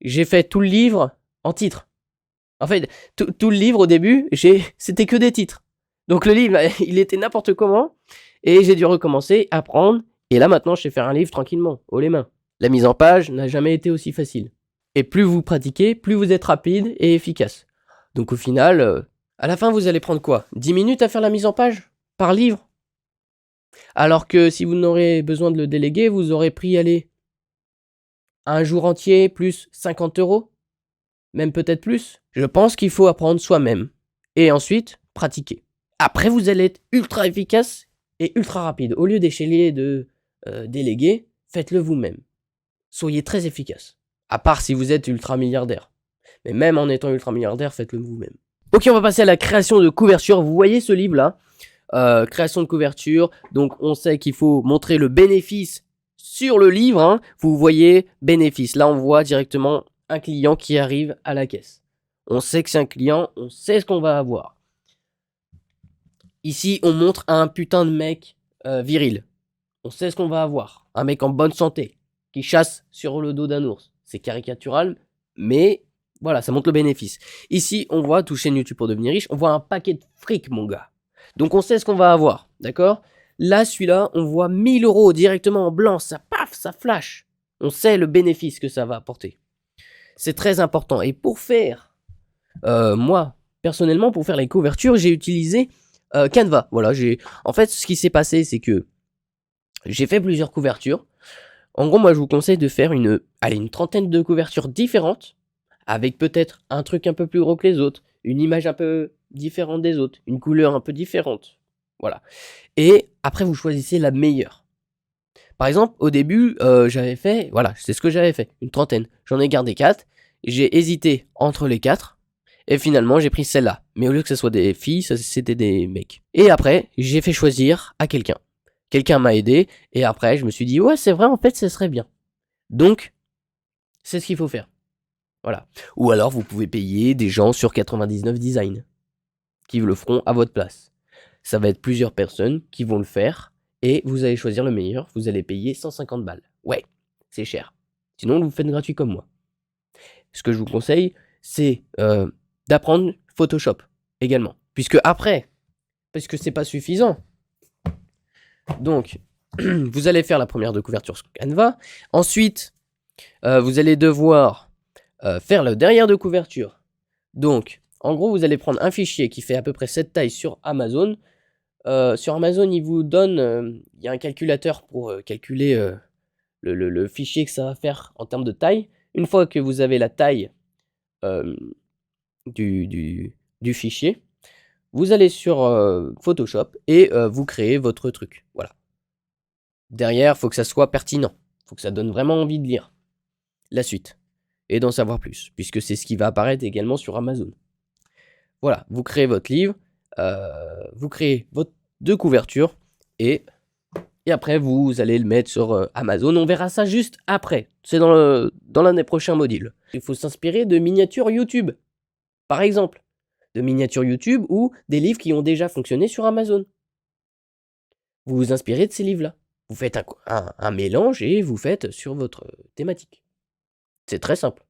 J'ai fait tout le livre en titre. En fait, tout le livre au début, c'était que des titres. Donc le livre, il était n'importe comment, et j'ai dû recommencer, apprendre, et là maintenant, je sais faire un livre tranquillement, haut les mains. La mise en page n'a jamais été aussi facile. Et plus vous pratiquez, plus vous êtes rapide et efficace. Donc au final, à la fin, vous allez prendre quoi? 10 minutes à faire la mise en page? Par livre? Alors que si vous n'aurez besoin de le déléguer, vous aurez pris, allez, un jour entier plus 50 euros? Même peut-être plus. Je pense qu'il faut apprendre soi-même. Et ensuite, pratiquer. Après, vous allez être ultra efficace et ultra rapide. Au lieu d'échelier de déléguer, faites-le vous-même. Soyez très efficace. À part si vous êtes ultra milliardaire. Mais même en étant ultra milliardaire, faites-le vous-même. Ok, on va passer à la création de couverture. Vous voyez ce livre-là, création de couverture. Donc, on sait qu'il faut montrer le bénéfice sur le livre. Hein. Vous voyez bénéfice. Là, on voit directement un client qui arrive à la caisse. On sait que c'est un client, on sait ce qu'on va avoir. Ici, on montre un putain de mec viril. On sait ce qu'on va avoir. Un mec en bonne santé, qui chasse sur le dos d'un ours. C'est caricatural, mais voilà, ça montre le bénéfice. Ici, on voit, toucher une YouTube pour devenir riche, on voit un paquet de fric, mon gars. Donc on sait ce qu'on va avoir, d'accord? Là, celui-là, on voit 1000 euros directement en blanc, ça paf, ça flash. On sait le bénéfice que ça va apporter. C'est très important. Et pour faire, moi, personnellement, pour faire les couvertures, j'ai utilisé Canva. Voilà, en fait, ce qui s'est passé, c'est que j'ai fait plusieurs couvertures. En gros, moi, je vous conseille de faire une trentaine de couvertures différentes, avec peut-être un truc un peu plus gros que les autres, une image un peu différente des autres, une couleur un peu différente. Voilà. Et après, vous choisissez la meilleure. Par exemple, au début, j'avais fait, voilà, c'est ce que j'avais fait, une trentaine. J'en ai gardé 4. J'ai hésité entre les 4. Et finalement, j'ai pris celle-là. Mais au lieu que ce soit des filles, c'était des mecs. Et après, j'ai fait choisir à quelqu'un. Quelqu'un m'a aidé. Et après, je me suis dit, ouais, c'est vrai, en fait, ce serait bien. Donc, c'est ce qu'il faut faire. Voilà. Ou alors, vous pouvez payer des gens sur 99 Design qui le feront à votre place. Ça va être plusieurs personnes qui vont le faire et vous allez choisir le meilleur. Vous allez payer 150 balles. Ouais, c'est cher. Sinon, vous faites gratuit comme moi. Ce que je vous conseille, c'est d'apprendre Photoshop également. Puisque après, parce que c'est pas suffisant. Donc, vous allez faire la première de couverture sur Canva. Ensuite, vous allez devoir faire le derrière de couverture. Donc, en gros, vous allez prendre un fichier qui fait à peu près cette taille sur Amazon. Sur Amazon, il vous donne, il y a un calculateur pour calculer le fichier que ça va faire en termes de taille. Une fois que vous avez la taille du fichier, vous allez sur Photoshop et vous créez votre truc. Voilà. Derrière, il faut que ça soit pertinent. Il faut que ça donne vraiment envie de lire la suite et d'en savoir plus, puisque c'est ce qui va apparaître également sur Amazon. Voilà, vous créez votre livre, vous créez votre deux couvertures et après vous allez le mettre sur Amazon. On verra ça juste après. C'est dans l'un des prochains modules. Il faut s'inspirer de miniatures YouTube, par exemple, de miniatures YouTube ou des livres qui ont déjà fonctionné sur Amazon. Vous vous inspirez de ces livres-là. Vous faites un mélange et vous faites sur votre thématique. C'est très simple.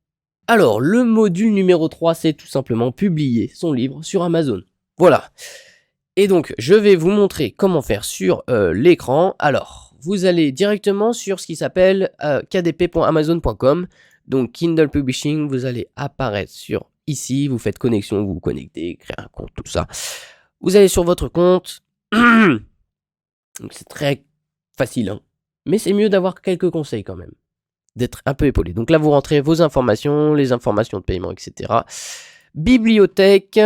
Alors, le module numéro 3, c'est tout simplement publier son livre sur Amazon. Voilà. Et donc, je vais vous montrer comment faire sur l'écran. Alors, vous allez directement sur ce qui s'appelle kdp.amazon.com. Donc, Kindle Publishing, vous allez apparaître sur ici. Vous faites connexion, vous vous connectez, créez un compte, tout ça. Vous allez sur votre compte. Donc, c'est très facile, hein. Mais c'est mieux d'avoir quelques conseils quand même. D'être un peu épaulé. Donc là, vous rentrez vos informations, les informations de paiement, etc. Bibliothèque.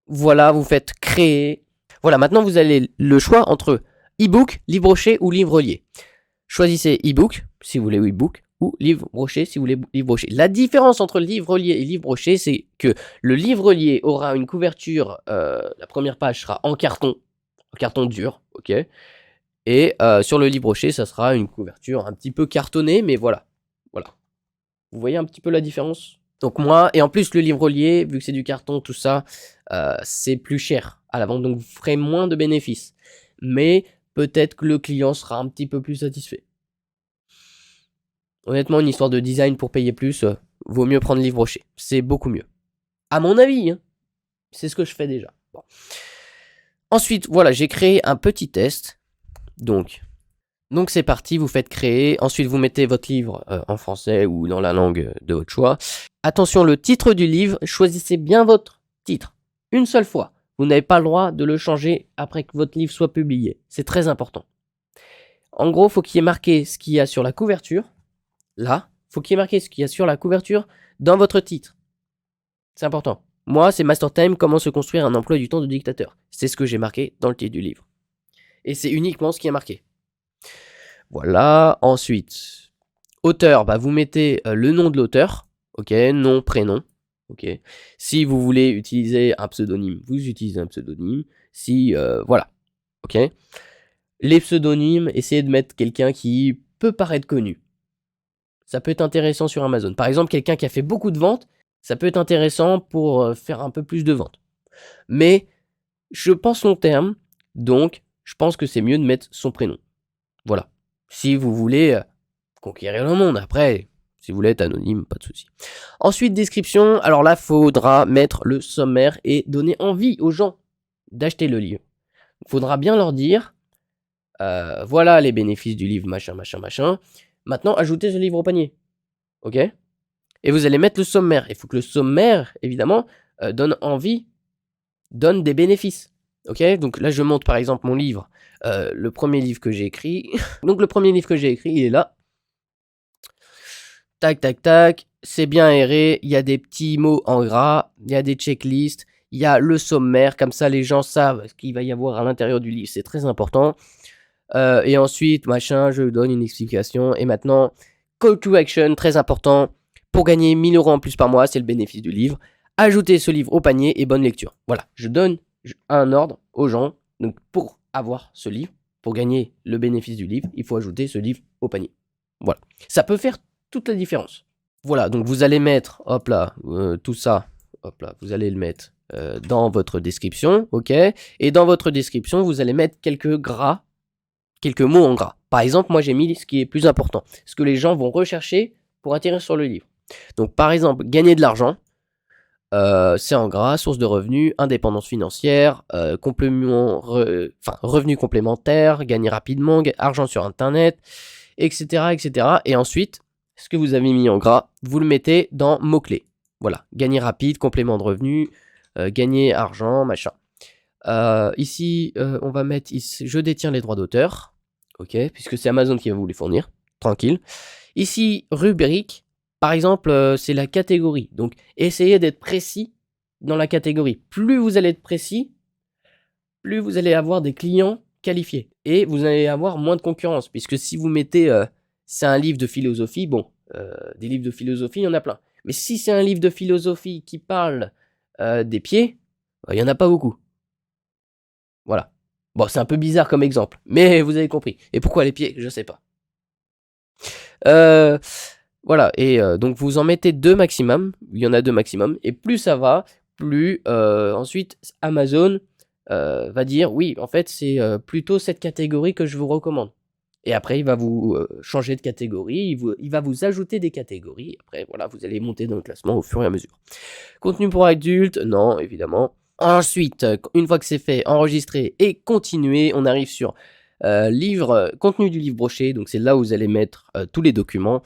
Voilà, vous faites créer. Voilà, maintenant vous avez le choix entre e-book, livre broché ou livre relié. Choisissez e-book si vous voulez e-book ou livre broché si vous voulez livre broché. La différence entre livre relié et livre broché, c'est que le livre relié aura une couverture, la première page sera en carton dur, ok. Et sur le livre broché, ça sera une couverture un petit peu cartonnée, mais voilà. Voilà. Vous voyez un petit peu la différence? Donc moi, et en plus le livre relié, vu que c'est du carton, tout ça, c'est plus cher à la vente, donc vous ferez moins de bénéfices. Mais peut-être que le client sera un petit peu plus satisfait. Honnêtement, une histoire de design pour payer plus, vaut mieux prendre livre broché. C'est beaucoup mieux. À mon avis, hein. C'est ce que je fais déjà. Bon. Ensuite, voilà, j'ai créé un petit test. Donc c'est parti, vous faites créer. Ensuite, vous mettez votre livre en français ou dans la langue de votre choix. Attention, le titre du livre, choisissez bien votre titre. Une seule fois. Vous n'avez pas le droit de le changer après que votre livre soit publié. C'est très important. En gros, il faut qu'il y ait marqué ce qu'il y a sur la couverture. Là, il faut qu'il y ait marqué ce qu'il y a sur la couverture dans votre titre. C'est important. Moi, c'est Master Time, comment se construire un emploi du temps de dictateur. C'est ce que j'ai marqué dans le titre du livre. Et c'est uniquement ce qui est marqué. Voilà. Ensuite, auteur, bah, vous mettez le nom de l'auteur. Ok, nom, prénom. Ok. Si vous voulez utiliser un pseudonyme, vous utilisez un pseudonyme. Si, voilà. Ok. Les pseudonymes, essayez de mettre quelqu'un qui peut paraître connu. Ça peut être intéressant sur Amazon. Par exemple, quelqu'un qui a fait beaucoup de ventes, ça peut être intéressant pour faire un peu plus de ventes. Mais je pense long terme, donc je pense que c'est mieux de mettre son prénom. Voilà. Si vous voulez conquérir le monde, après, si vous voulez être anonyme, pas de souci. Ensuite, description. Alors là, faudra mettre le sommaire et donner envie aux gens d'acheter le livre. Il faudra bien leur dire, voilà les bénéfices du livre, machin, machin, machin. Maintenant, ajoutez ce livre au panier. Ok ? Et vous allez mettre le sommaire. Il faut que le sommaire, évidemment, donne envie, donne des bénéfices. Ok ? Donc là, je montre par exemple mon livre. Le premier livre que j'ai écrit. Donc le premier livre que j'ai écrit, il est là. Tac, tac, tac. C'est bien aéré. Il y a des petits mots en gras. Il y a des checklists. Il y a le sommaire, comme ça les gens savent ce qu'il va y avoir à l'intérieur du livre, c'est très important. Et ensuite, machin, je donne une explication. Et maintenant, call to action, très important. Pour gagner 1000 € en plus par mois, c'est le bénéfice du livre. Ajoutez ce livre au panier et bonne lecture. Voilà, je donne un ordre aux gens. Donc, pour avoir ce livre, pour gagner le bénéfice du livre, il faut ajouter ce livre au panier. Voilà, ça peut faire toute la différence. Voilà, donc vous allez mettre, hop là, tout ça, hop là, vous allez le mettre dans votre description, ok. Et dans votre description, vous allez mettre quelques mots en gras. Par exemple, moi j'ai mis ce qui est plus important, ce que les gens vont rechercher pour atterrir sur le livre. Donc par exemple, gagner de l'argent, c'est en gras, source de revenus, indépendance financière, revenus complémentaires, gagner rapidement, argent sur internet, etc., etc. Et ensuite, ce que vous avez mis en gras, vous le mettez dans mots-clés. Voilà, gagner rapide, complément de revenus, gagner argent, machin. Ici, on va mettre ici, je détiens les droits d'auteur, ok, puisque c'est Amazon qui va vous les fournir, tranquille. Ici, rubrique, par exemple, c'est la catégorie, donc essayez d'être précis dans la catégorie. Plus vous allez être précis, plus vous allez avoir des clients qualifiés, et vous allez avoir moins de concurrence, puisque si vous mettez, c'est un livre de philosophie, bon, des livres de philosophie, il y en a plein. Mais si c'est un livre de philosophie qui parle des pieds, il n'y en a pas beaucoup. Voilà. Bon, c'est un peu bizarre comme exemple, mais vous avez compris. Et pourquoi les pieds? Je sais pas. Voilà, et donc vous en mettez 2 maximum, il y en a 2 maximum, et plus ça va, plus ensuite Amazon va dire, oui, en fait, c'est plutôt cette catégorie que je vous recommande. Et après, il va vous changer de catégorie, il va vous ajouter des catégories, après, voilà, vous allez monter dans le classement au fur et à mesure. Contenu pour adultes, non, évidemment. Ensuite, une fois que c'est fait, enregistrer et continuer, on arrive sur contenu du livre broché, donc c'est là où vous allez mettre tous les documents.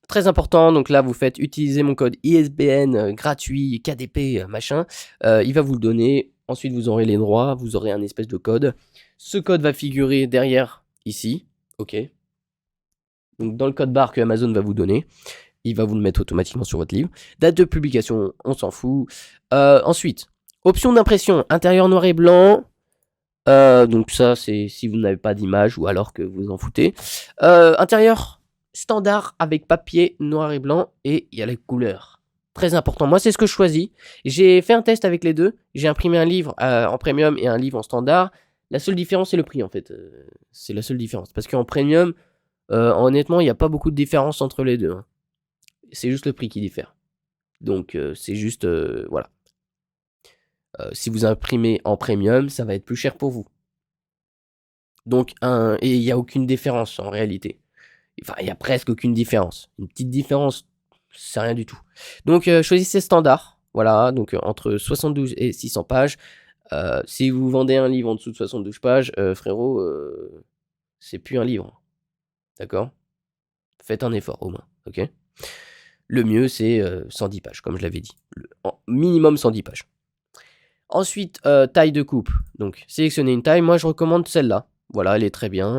Très important, donc là vous faites utiliser mon code ISBN gratuit, KDP, machin, il va vous le donner, ensuite vous aurez les droits, vous aurez un espèce de code. Ce code va figurer derrière, ici, ok. Donc dans le code barre que Amazon va vous donner. Il va vous le mettre automatiquement sur votre livre. Date de publication, on s'en fout. Ensuite, option d'impression, intérieur noir et blanc. Donc ça, c'est si vous n'avez pas d'image ou alors que vous en foutez. Intérieur standard avec papier noir et blanc et il y a les couleurs. Très important. Moi, c'est ce que je choisis. J'ai fait un test avec les deux. J'ai imprimé un livre en premium et un livre en standard. La seule différence, c'est le prix en fait. C'est la seule différence. Parce qu'en premium, honnêtement, il n'y a pas beaucoup de différence entre les deux. Hein. C'est juste le prix qui diffère. Donc c'est juste, voilà. Si vous imprimez en premium, ça va être plus cher pour vous. Donc, et il n'y a aucune différence en réalité. Enfin, il n'y a presque aucune différence. Une petite différence, c'est rien du tout. Donc choisissez standard. Voilà, donc entre 72 et 600 pages. Si vous vendez un livre en dessous de 72 pages, frérot, c'est plus un livre. D'accord? Faites un effort au moins, ok? Le mieux, c'est 110 pages, comme je l'avais dit. Minimum 110 pages. Ensuite, taille de coupe. Donc, sélectionnez une taille. Moi, je recommande celle-là. Voilà, elle est très bien.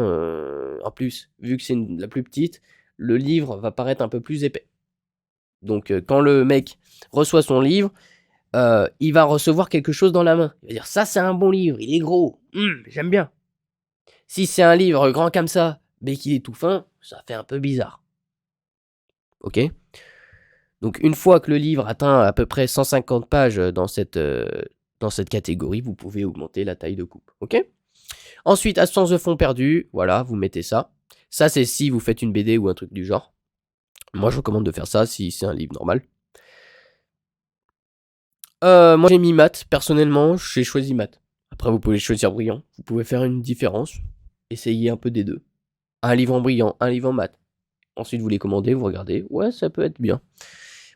En plus, vu que c'est la plus petite, le livre va paraître un peu plus épais. Donc, quand le mec reçoit son livre, il va recevoir quelque chose dans la main. Il va dire, ça, c'est un bon livre. Il est gros. J'aime bien. Si c'est un livre grand comme ça, mais qu'il est tout fin, ça fait un peu bizarre. Ok? Donc une fois que le livre atteint à peu près 150 pages dans cette catégorie, vous pouvez augmenter la taille de coupe. Ok? Ensuite, absence de fond perdu, voilà, vous mettez ça. Ça, c'est si vous faites une BD ou un truc du genre. Moi, je recommande de faire ça si c'est un livre normal. Moi, j'ai mis mat. Personnellement, j'ai choisi mat. Après, vous pouvez choisir brillant. Vous pouvez faire une différence. Essayez un peu des deux. Un livre en brillant, un livre en mat. Ensuite, vous les commandez, vous regardez. Ouais, ça peut être bien.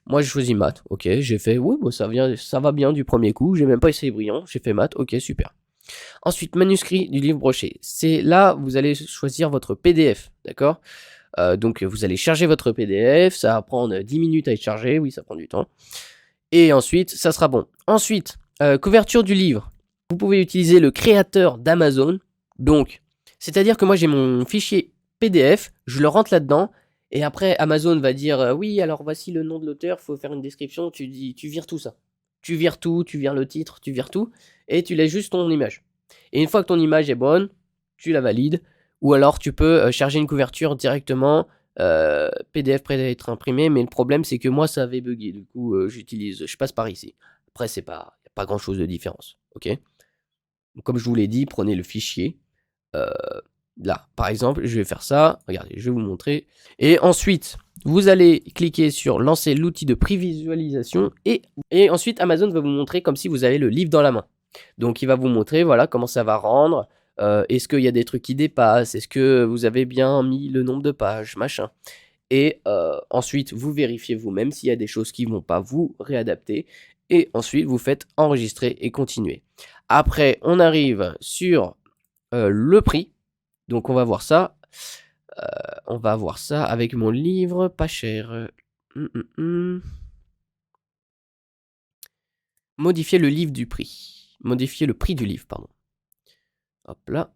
Moi, j'ai choisi mat. Ok, j'ai fait, ouais, bon, ça va bien du premier coup. J'ai même pas essayé brillant. J'ai fait mat. Ok, super. Ensuite, manuscrit du livre broché. C'est là, vous allez choisir votre PDF. D'accord? Donc, vous allez charger votre PDF. Ça va prendre 10 minutes à être chargé. Oui, ça prend du temps. Et ensuite, ça sera bon. Ensuite, couverture du livre. Vous pouvez utiliser le créateur d'Amazon. Donc, c'est-à-dire que moi, j'ai mon fichier PDF. Je le rentre là-dedans. Et après, Amazon va dire oui, alors voici le nom de l'auteur, il faut faire une description, tu vires tout ça. tu vires tout, tu vires le titre, tu vires tout, et tu laisses juste ton image. Et une fois que ton image est bonne, tu la valides, ou alors tu peux charger une couverture directement, PDF prêt à être imprimé, mais le problème c'est que moi ça avait bugué, du coup je passe par ici. Après y a pas grand chose de différence, ok. Donc, comme je vous l'ai dit, prenez le fichier, là, par exemple, je vais faire ça, regardez, je vais vous montrer, et ensuite, vous allez cliquer sur lancer l'outil de prévisualisation, et ensuite Amazon va vous montrer comme si vous avez le livre dans la main. Donc il va vous montrer, voilà, comment ça va rendre, est-ce qu'il y a des trucs qui dépassent, est-ce que vous avez bien mis le nombre de pages, machin. Et ensuite, vous vérifiez vous-même s'il y a des choses qui ne vont pas, vous réadapter. Et ensuite, vous faites enregistrer et continuer. Après, on arrive sur le prix. Donc, on va voir ça. On va voir ça avec mon livre pas cher. Modifier le livre du prix. Modifier le prix du livre, pardon. Hop là.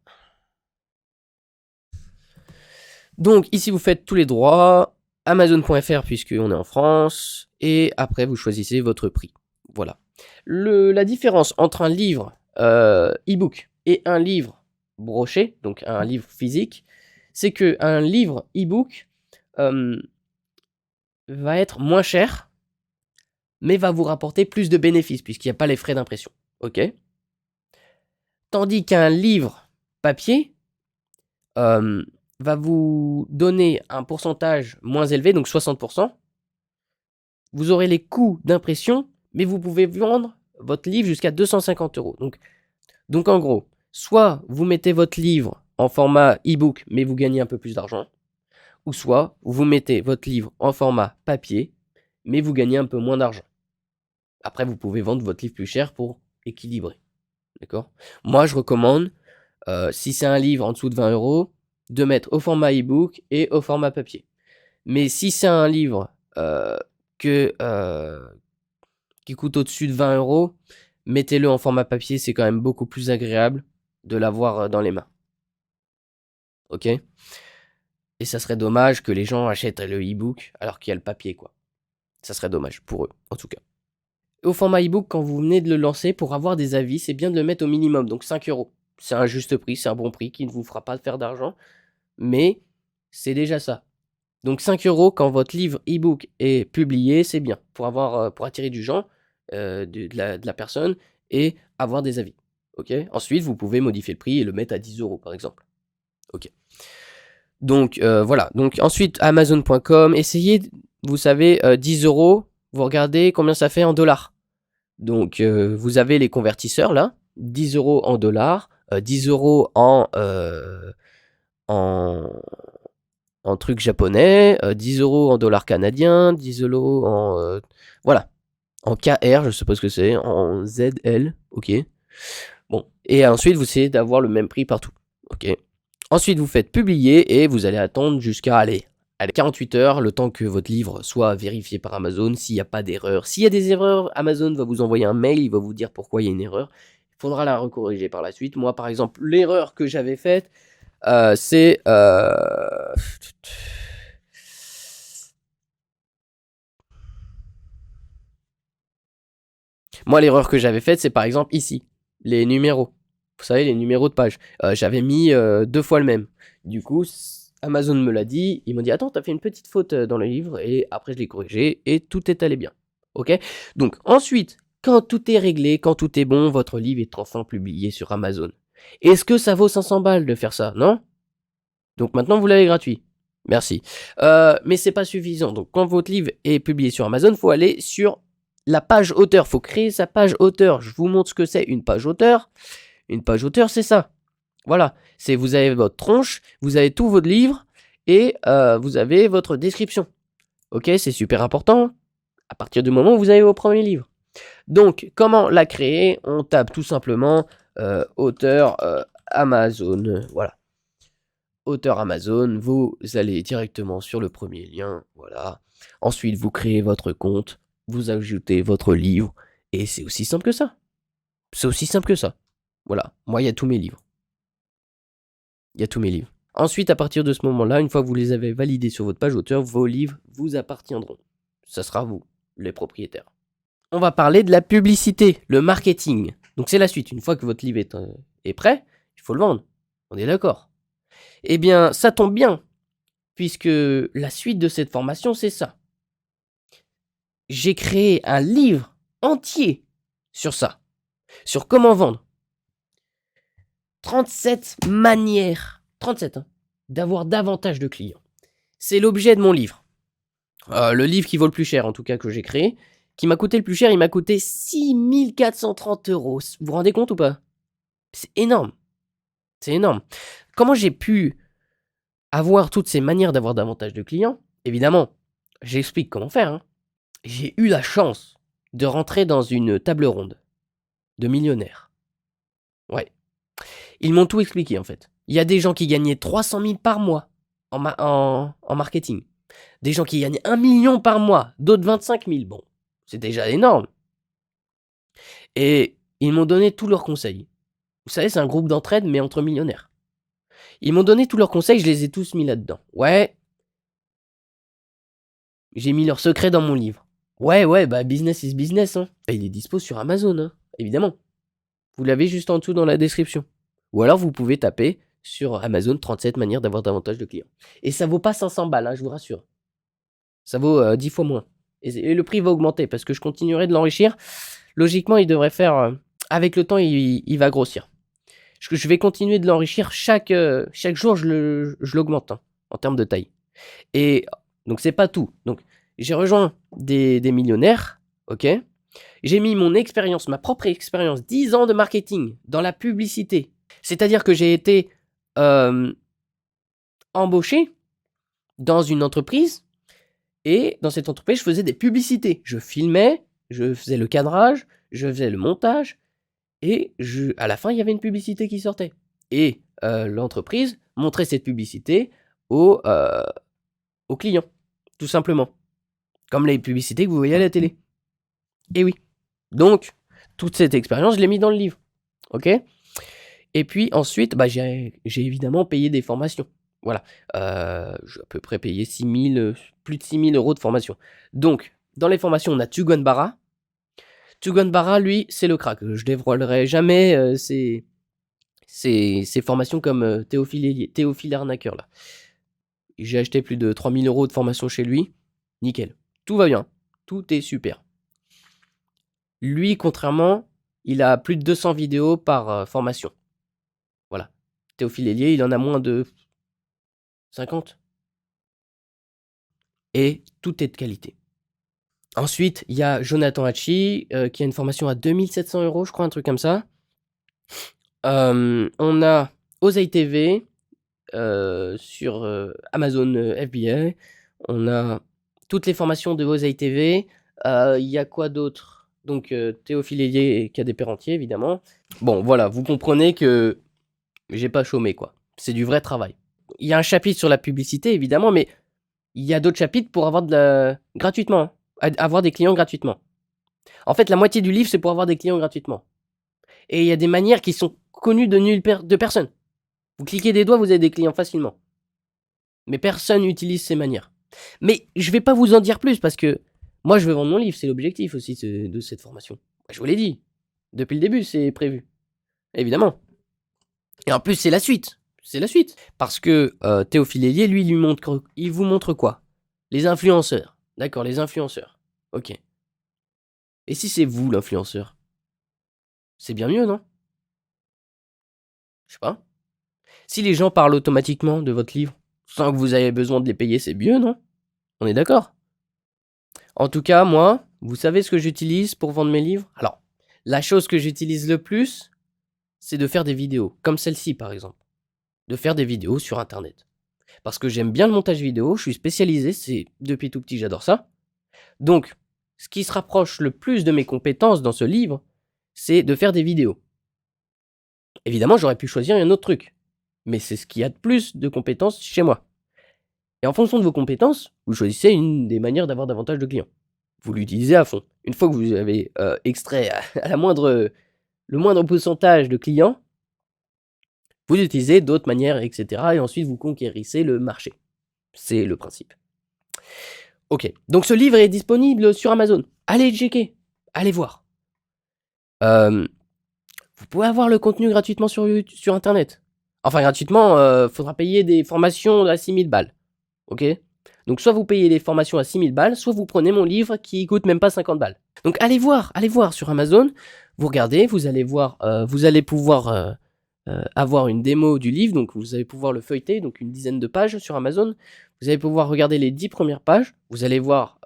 Donc, ici, vous faites tous les droits. Amazon.fr, puisqu'on est en France. Et après, vous choisissez votre prix. Voilà. La différence entre un livre e-book et un livre broché, donc un livre physique, c'est qu'un livre e-book va être moins cher, mais va vous rapporter plus de bénéfices, puisqu'il n'y a pas les frais d'impression. Ok. Tandis qu'un livre papier va vous donner un pourcentage moins élevé, donc 60%. Vous aurez les coûts d'impression, mais vous pouvez vendre votre livre jusqu'à 250 €. Donc en gros, soit vous mettez votre livre en format e-book, mais vous gagnez un peu plus d'argent, ou soit vous mettez votre livre en format papier, mais vous gagnez un peu moins d'argent. Après, vous pouvez vendre votre livre plus cher pour équilibrer. D'accord ? Moi, je recommande, si c'est un livre en dessous de 20 €, de mettre au format e-book et au format papier. Mais si c'est un livre qui coûte au-dessus de 20 €, mettez-le en format papier, c'est quand même beaucoup plus agréable de l'avoir dans les mains. Ok ? Et ça serait dommage que les gens achètent le e-book alors qu'il y a le papier, quoi. Ça serait dommage pour eux, en tout cas. Au format e-book, quand vous venez de le lancer, pour avoir des avis, c'est bien de le mettre au minimum, donc 5 €. C'est un juste prix, c'est un bon prix qui ne vous fera pas faire d'argent, mais c'est déjà ça. Donc 5 € quand votre livre e-book est publié, c'est bien pour attirer du gens, de la personne et avoir des avis. Ok. Ensuite, vous pouvez modifier le prix et le mettre à 10 € par exemple. Ok. Donc voilà. Donc ensuite, Amazon.com, essayez, vous savez, 10 €, vous regardez combien ça fait en dollars. Donc vous avez les convertisseurs là, 10 € en dollars, 10 € en trucs japonais, 10 € en dollars canadiens, 10 € en voilà, en KR, je sais pas ce que c'est, en ZL, ok. Bon, et ensuite vous essayez d'avoir le même prix partout, ok. Ensuite vous faites publier et vous allez attendre jusqu'à allez 48 heures, le temps que votre livre soit vérifié par Amazon, s'il n'y a pas d'erreur. S'il y a des erreurs, Amazon va vous envoyer un mail, il va vous dire pourquoi il y a une erreur. Il faudra la recorriger par la suite. Moi par exemple, l'erreur que j'avais faite, c'est moi l'erreur que j'avais faite, c'est par exemple ici, les numéros. Vous savez, les numéros de page. J'avais mis 2 fois le même. Du coup, Amazon me l'a dit. Ils m'ont dit, attends, t'as fait une petite faute dans le livre. Et après, je l'ai corrigé et tout est allé bien. Ok. Donc ensuite, quand tout est réglé, quand tout est bon, votre livre est enfin publié sur Amazon. Est-ce que ça vaut 500 balles de faire ça? Non? Donc maintenant, vous l'avez gratuit. Merci. Mais c'est pas suffisant. Donc quand votre livre est publié sur Amazon, il faut aller sur la page auteur. Il faut créer sa page auteur. Je vous montre ce que c'est une page auteur. Une page auteur, c'est ça. Voilà. C'est vous avez votre tronche, vous avez tout votre livre et vous avez votre description. Ok, c'est super important à partir du moment où vous avez vos premiers livres. Donc, comment la créer? On tape tout simplement auteur Amazon. Voilà. Auteur Amazon, vous allez directement sur le premier lien. Voilà. Ensuite, vous créez votre compte, vous ajoutez votre livre et c'est aussi simple que ça. C'est aussi simple que ça. Voilà. Moi, il y a tous mes livres. Il y a tous mes livres. Ensuite, à partir de ce moment-là, une fois que vous les avez validés sur votre page auteur, vos livres vous appartiendront. Ça sera vous, les propriétaires. on va parler de la publicité, le marketing. Donc c'est la suite. Une fois que votre livre est prêt, il faut le vendre. On est d'accord? Eh bien, ça tombe bien, puisque la suite de cette formation, c'est ça. J'ai créé un livre entier sur ça, sur comment vendre. 37 manières, 37, d'avoir davantage de clients. C'est l'objet de mon livre. Le livre qui vaut le plus cher, en tout cas, que j'ai créé, qui m'a coûté le plus cher, il m'a coûté 6430 €. Vous vous rendez compte ou pas? C'est énorme. C'est énorme. Comment j'ai pu avoir toutes ces manières d'avoir davantage de clients? Évidemment, j'explique comment faire. J'ai eu la chance de rentrer dans une table ronde de millionnaires. Ouais. Ils m'ont tout expliqué, en fait. Il y a des gens qui gagnaient 300 000 par mois en marketing. Des gens qui gagnaient 1 million par mois, d'autres 25 000. Bon, c'est déjà énorme. Et ils m'ont donné tous leurs conseils. Vous savez, c'est un groupe d'entraide, mais entre millionnaires. Ils m'ont donné tous leurs conseils, je les ai tous mis là-dedans. Ouais. J'ai mis leurs secrets dans mon livre. Ouais, bah business is business. Et il est dispo sur Amazon, évidemment. Vous l'avez juste en dessous dans la description. Ou alors vous pouvez taper sur Amazon 37 manières d'avoir davantage de clients. Et ça vaut pas 500 balles, je vous rassure. Ça vaut 10 fois moins. Et le prix va augmenter parce que je continuerai de l'enrichir. Logiquement, il devrait faire... avec le temps, il va grossir. Je vais continuer de l'enrichir. Chaque jour, je l'augmente en termes de taille. Et donc, c'est pas tout. Donc, j'ai rejoint des millionnaires, ok. J'ai mis mon expérience, ma propre expérience, 10 ans de marketing dans la publicité. C'est-à-dire que j'ai été embauché dans une entreprise et dans cette entreprise, je faisais des publicités. Je filmais, je faisais le cadrage, je faisais le montage et à la fin, il y avait une publicité qui sortait. Et l'entreprise montrait cette publicité aux clients, tout simplement. Comme les publicités que vous voyez à la télé. Et oui. Donc, toute cette expérience, je l'ai mis dans le livre. Ok ? Et puis ensuite, j'ai évidemment payé des formations. Voilà. J'ai à peu près payé plus de 6 000 € de formation. Donc, dans les formations, on a Tugan Barra. Tugan Barra, lui, c'est le crack. Je dévoilerai jamais ses formations comme Théophile Arnaqueur, là. J'ai acheté plus de 3 000 € de formation chez lui. Nickel. Tout va bien. Tout est super. Lui, contrairement, il a plus de 200 vidéos par formation. Voilà. Théophile Hélier, il en a moins de 50. Et tout est de qualité. Ensuite, il y a Jonathan Hachi, qui a une formation à 2700 €, je crois, un truc comme ça. On a Oseille TV sur Amazon FBA. On a toutes les formations de Oseille TV. Il y a quoi d'autre? Donc, Théophile Hélier et Cadet Perrentier, évidemment. Bon, voilà, vous comprenez que j'ai pas chômé, quoi. C'est du vrai travail. Il y a un chapitre sur la publicité, évidemment, mais il y a d'autres chapitres pour avoir gratuitement, avoir des clients gratuitement. En fait, la moitié du livre, c'est pour avoir des clients gratuitement. Et il y a des manières qui sont connues de personne. Vous cliquez des doigts, vous avez des clients facilement. Mais personne n'utilise ces manières. Mais je vais pas vous en dire plus parce que moi, je veux vendre mon livre. C'est l'objectif aussi de cette formation. Je vous l'ai dit. Depuis le début, c'est prévu. Évidemment. Et en plus, c'est la suite. C'est la suite. Parce que Théophile Hélier, lui, il vous montre quoi? Les influenceurs. D'accord, les influenceurs. Ok. Et si c'est vous, l'influenceur? C'est bien mieux, non? Je sais pas. Si les gens parlent automatiquement de votre livre, sans que vous ayez besoin de les payer, c'est mieux, non? On est d'accord? En tout cas, moi, vous savez ce que j'utilise pour vendre mes livres? Alors, la chose que j'utilise le plus, c'est de faire des vidéos. Comme celle-ci, par exemple. De faire des vidéos sur Internet. Parce que j'aime bien le montage vidéo, je suis spécialisé, depuis tout petit, j'adore ça. Donc, ce qui se rapproche le plus de mes compétences dans ce livre, c'est de faire des vidéos. Évidemment, j'aurais pu choisir un autre truc. Mais c'est ce qu'il y a de plus de compétences chez moi. Et en fonction de vos compétences, vous choisissez une des manières d'avoir davantage de clients. Vous l'utilisez à fond. Une fois que vous avez extrait à le moindre pourcentage de clients, vous utilisez d'autres manières, etc. Et ensuite, vous conquérissez le marché. C'est le principe. Ok, donc ce livre est disponible sur Amazon. Allez checker. allez voir. Vous pouvez avoir le contenu gratuitement sur internet. Enfin, gratuitement, faudra payer des formations à 6000 balles. Ok? Donc, soit vous payez des formations à 6000 balles, soit vous prenez mon livre qui coûte même pas 50 balles. Donc, allez voir sur Amazon. Vous regardez, vous allez voir, vous allez pouvoir avoir une démo du livre. Donc, vous allez pouvoir le feuilleter, donc une dizaine de pages sur Amazon. Vous allez pouvoir regarder les 10 premières pages. Vous allez voir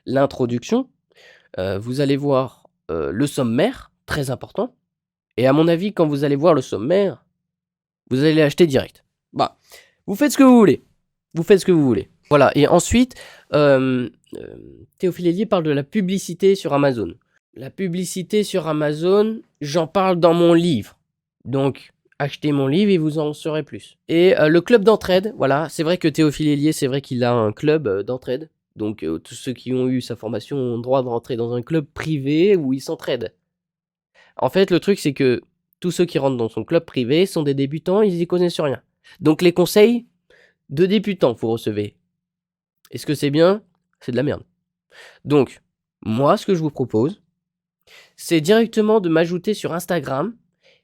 l'introduction. Vous allez voir le sommaire, très important. Et à mon avis, quand vous allez voir le sommaire, vous allez l'acheter direct. Bah, vous faites ce que vous voulez. Vous faites ce que vous voulez. Voilà. Et ensuite, Théophile Hélier parle de la publicité sur Amazon. La publicité sur Amazon, j'en parle dans mon livre. Donc, achetez mon livre et vous en saurez plus. Et le club d'entraide, voilà. C'est vrai que Théophile Hélier, c'est vrai qu'il a un club d'entraide. Donc, tous ceux qui ont eu sa formation ont le droit de rentrer dans un club privé où ils s'entraident. En fait, le truc, c'est que tous ceux qui rentrent dans son club privé sont des débutants, ils y connaissent rien. Donc les conseils de débutants, vous recevez. Est-ce que c'est bien? C'est de la merde. Donc, moi, ce que je vous propose, c'est directement de m'ajouter sur Instagram.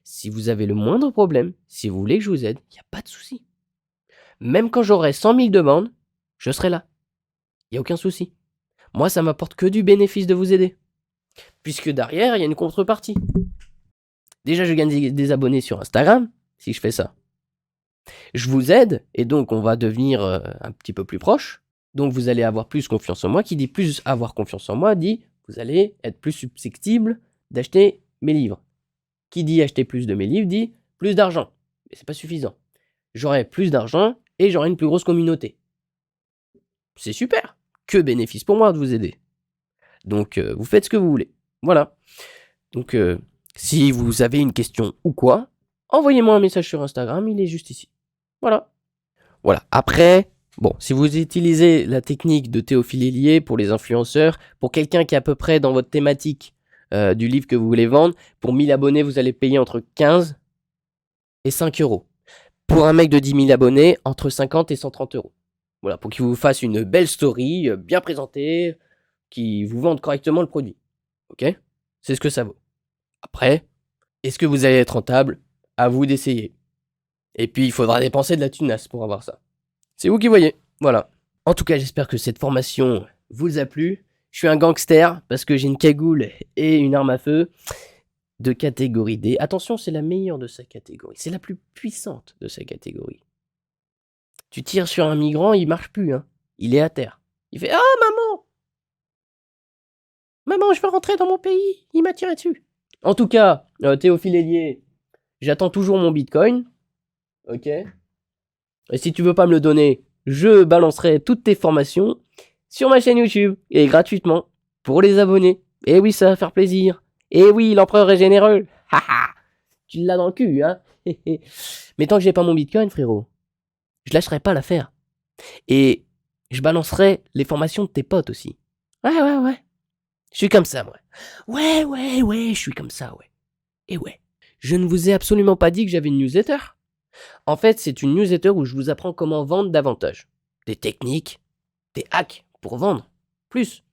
Si vous avez le moindre problème, si vous voulez que je vous aide, il n'y a pas de souci. Même quand j'aurai 100 000 demandes, je serai là. Il n'y a aucun souci. Moi, ça m'apporte que du bénéfice de vous aider. Puisque derrière, il y a une contrepartie. Déjà, je gagne des abonnés sur Instagram, si je fais ça. Je vous aide, et donc on va devenir un petit peu plus proche. Donc vous allez avoir plus confiance en moi. Qui dit plus avoir confiance en moi, dit vous allez être plus susceptible d'acheter mes livres. Qui dit acheter plus de mes livres, dit plus d'argent. Mais c'est pas suffisant. J'aurai plus d'argent, et j'aurai une plus grosse communauté. C'est super. Que bénéfice pour moi de vous aider. Donc vous faites ce que vous voulez. Voilà. Donc si vous avez une question ou quoi, envoyez-moi un message sur Instagram, il est juste ici. Voilà. Voilà. Après, bon, si vous utilisez la technique de Théophile Hélier pour les influenceurs, pour quelqu'un qui est à peu près dans votre thématique du livre que vous voulez vendre, pour 1000 abonnés, vous allez payer entre 15 et 5 euros. Pour un mec de 10 000 abonnés, entre 50 et 130 euros. Voilà, pour qu'il vous fasse une belle story, bien présentée, qui vous vende correctement le produit. Ok? C'est ce que ça vaut. Après, est-ce que vous allez être rentable? À vous d'essayer. Et puis, il faudra dépenser de la thunasse pour avoir ça. C'est vous qui voyez. Voilà. En tout cas, j'espère que cette formation vous a plu. Je suis un gangster parce que j'ai une cagoule et une arme à feu de catégorie D. Attention, c'est la meilleure de sa catégorie. C'est la plus puissante de sa catégorie. Tu tires sur un migrant, il marche plus. Hein. Il est à terre. Il fait « Ah, maman! Maman, je veux rentrer dans mon pays. Il m'a tiré dessus. » En tout cas, Théophile Hélier, j'attends toujours mon Bitcoin. Ok. Et si tu veux pas me le donner, je balancerai toutes tes formations sur ma chaîne YouTube et gratuitement pour les abonnés. Et oui, ça va faire plaisir. Et oui, l'empereur est généreux. Haha. Tu l'as dans le cul, hein. Mais tant que j'ai pas mon Bitcoin, frérot, je lâcherai pas l'affaire. Et je balancerai les formations de tes potes aussi. Ouais. Je suis comme ça, moi. Ouais, je suis comme ça, ouais. Et ouais. Je ne vous ai absolument pas dit que j'avais une newsletter. En fait, c'est une newsletter où je vous apprends comment vendre davantage. Des techniques, des hacks pour vendre plus.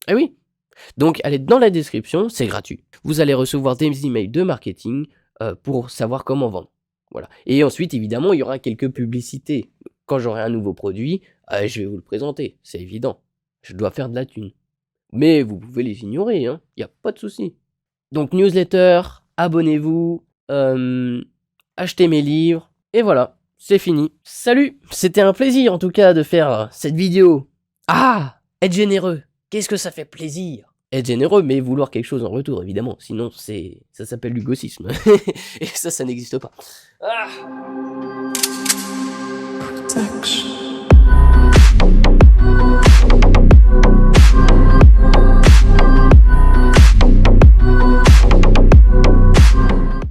Eh oui. Donc, allez dans la description, c'est gratuit. Vous allez recevoir des emails de marketing pour savoir comment vendre. Voilà. Et ensuite, évidemment, il y aura quelques publicités. Quand j'aurai un nouveau produit, je vais vous le présenter. C'est évident. Je dois faire de la thune. Mais vous pouvez les ignorer, hein. Il n'y a pas de souci. Donc, newsletter, abonnez-vous, achetez mes livres, et voilà, c'est fini. Salut! C'était un plaisir en tout cas de faire cette vidéo. Ah! Être généreux, qu'est-ce que ça fait plaisir! Être généreux, mais vouloir quelque chose en retour, évidemment. Sinon, ça s'appelle l'ugosisme. Et ça n'existe pas. Ah. Protection.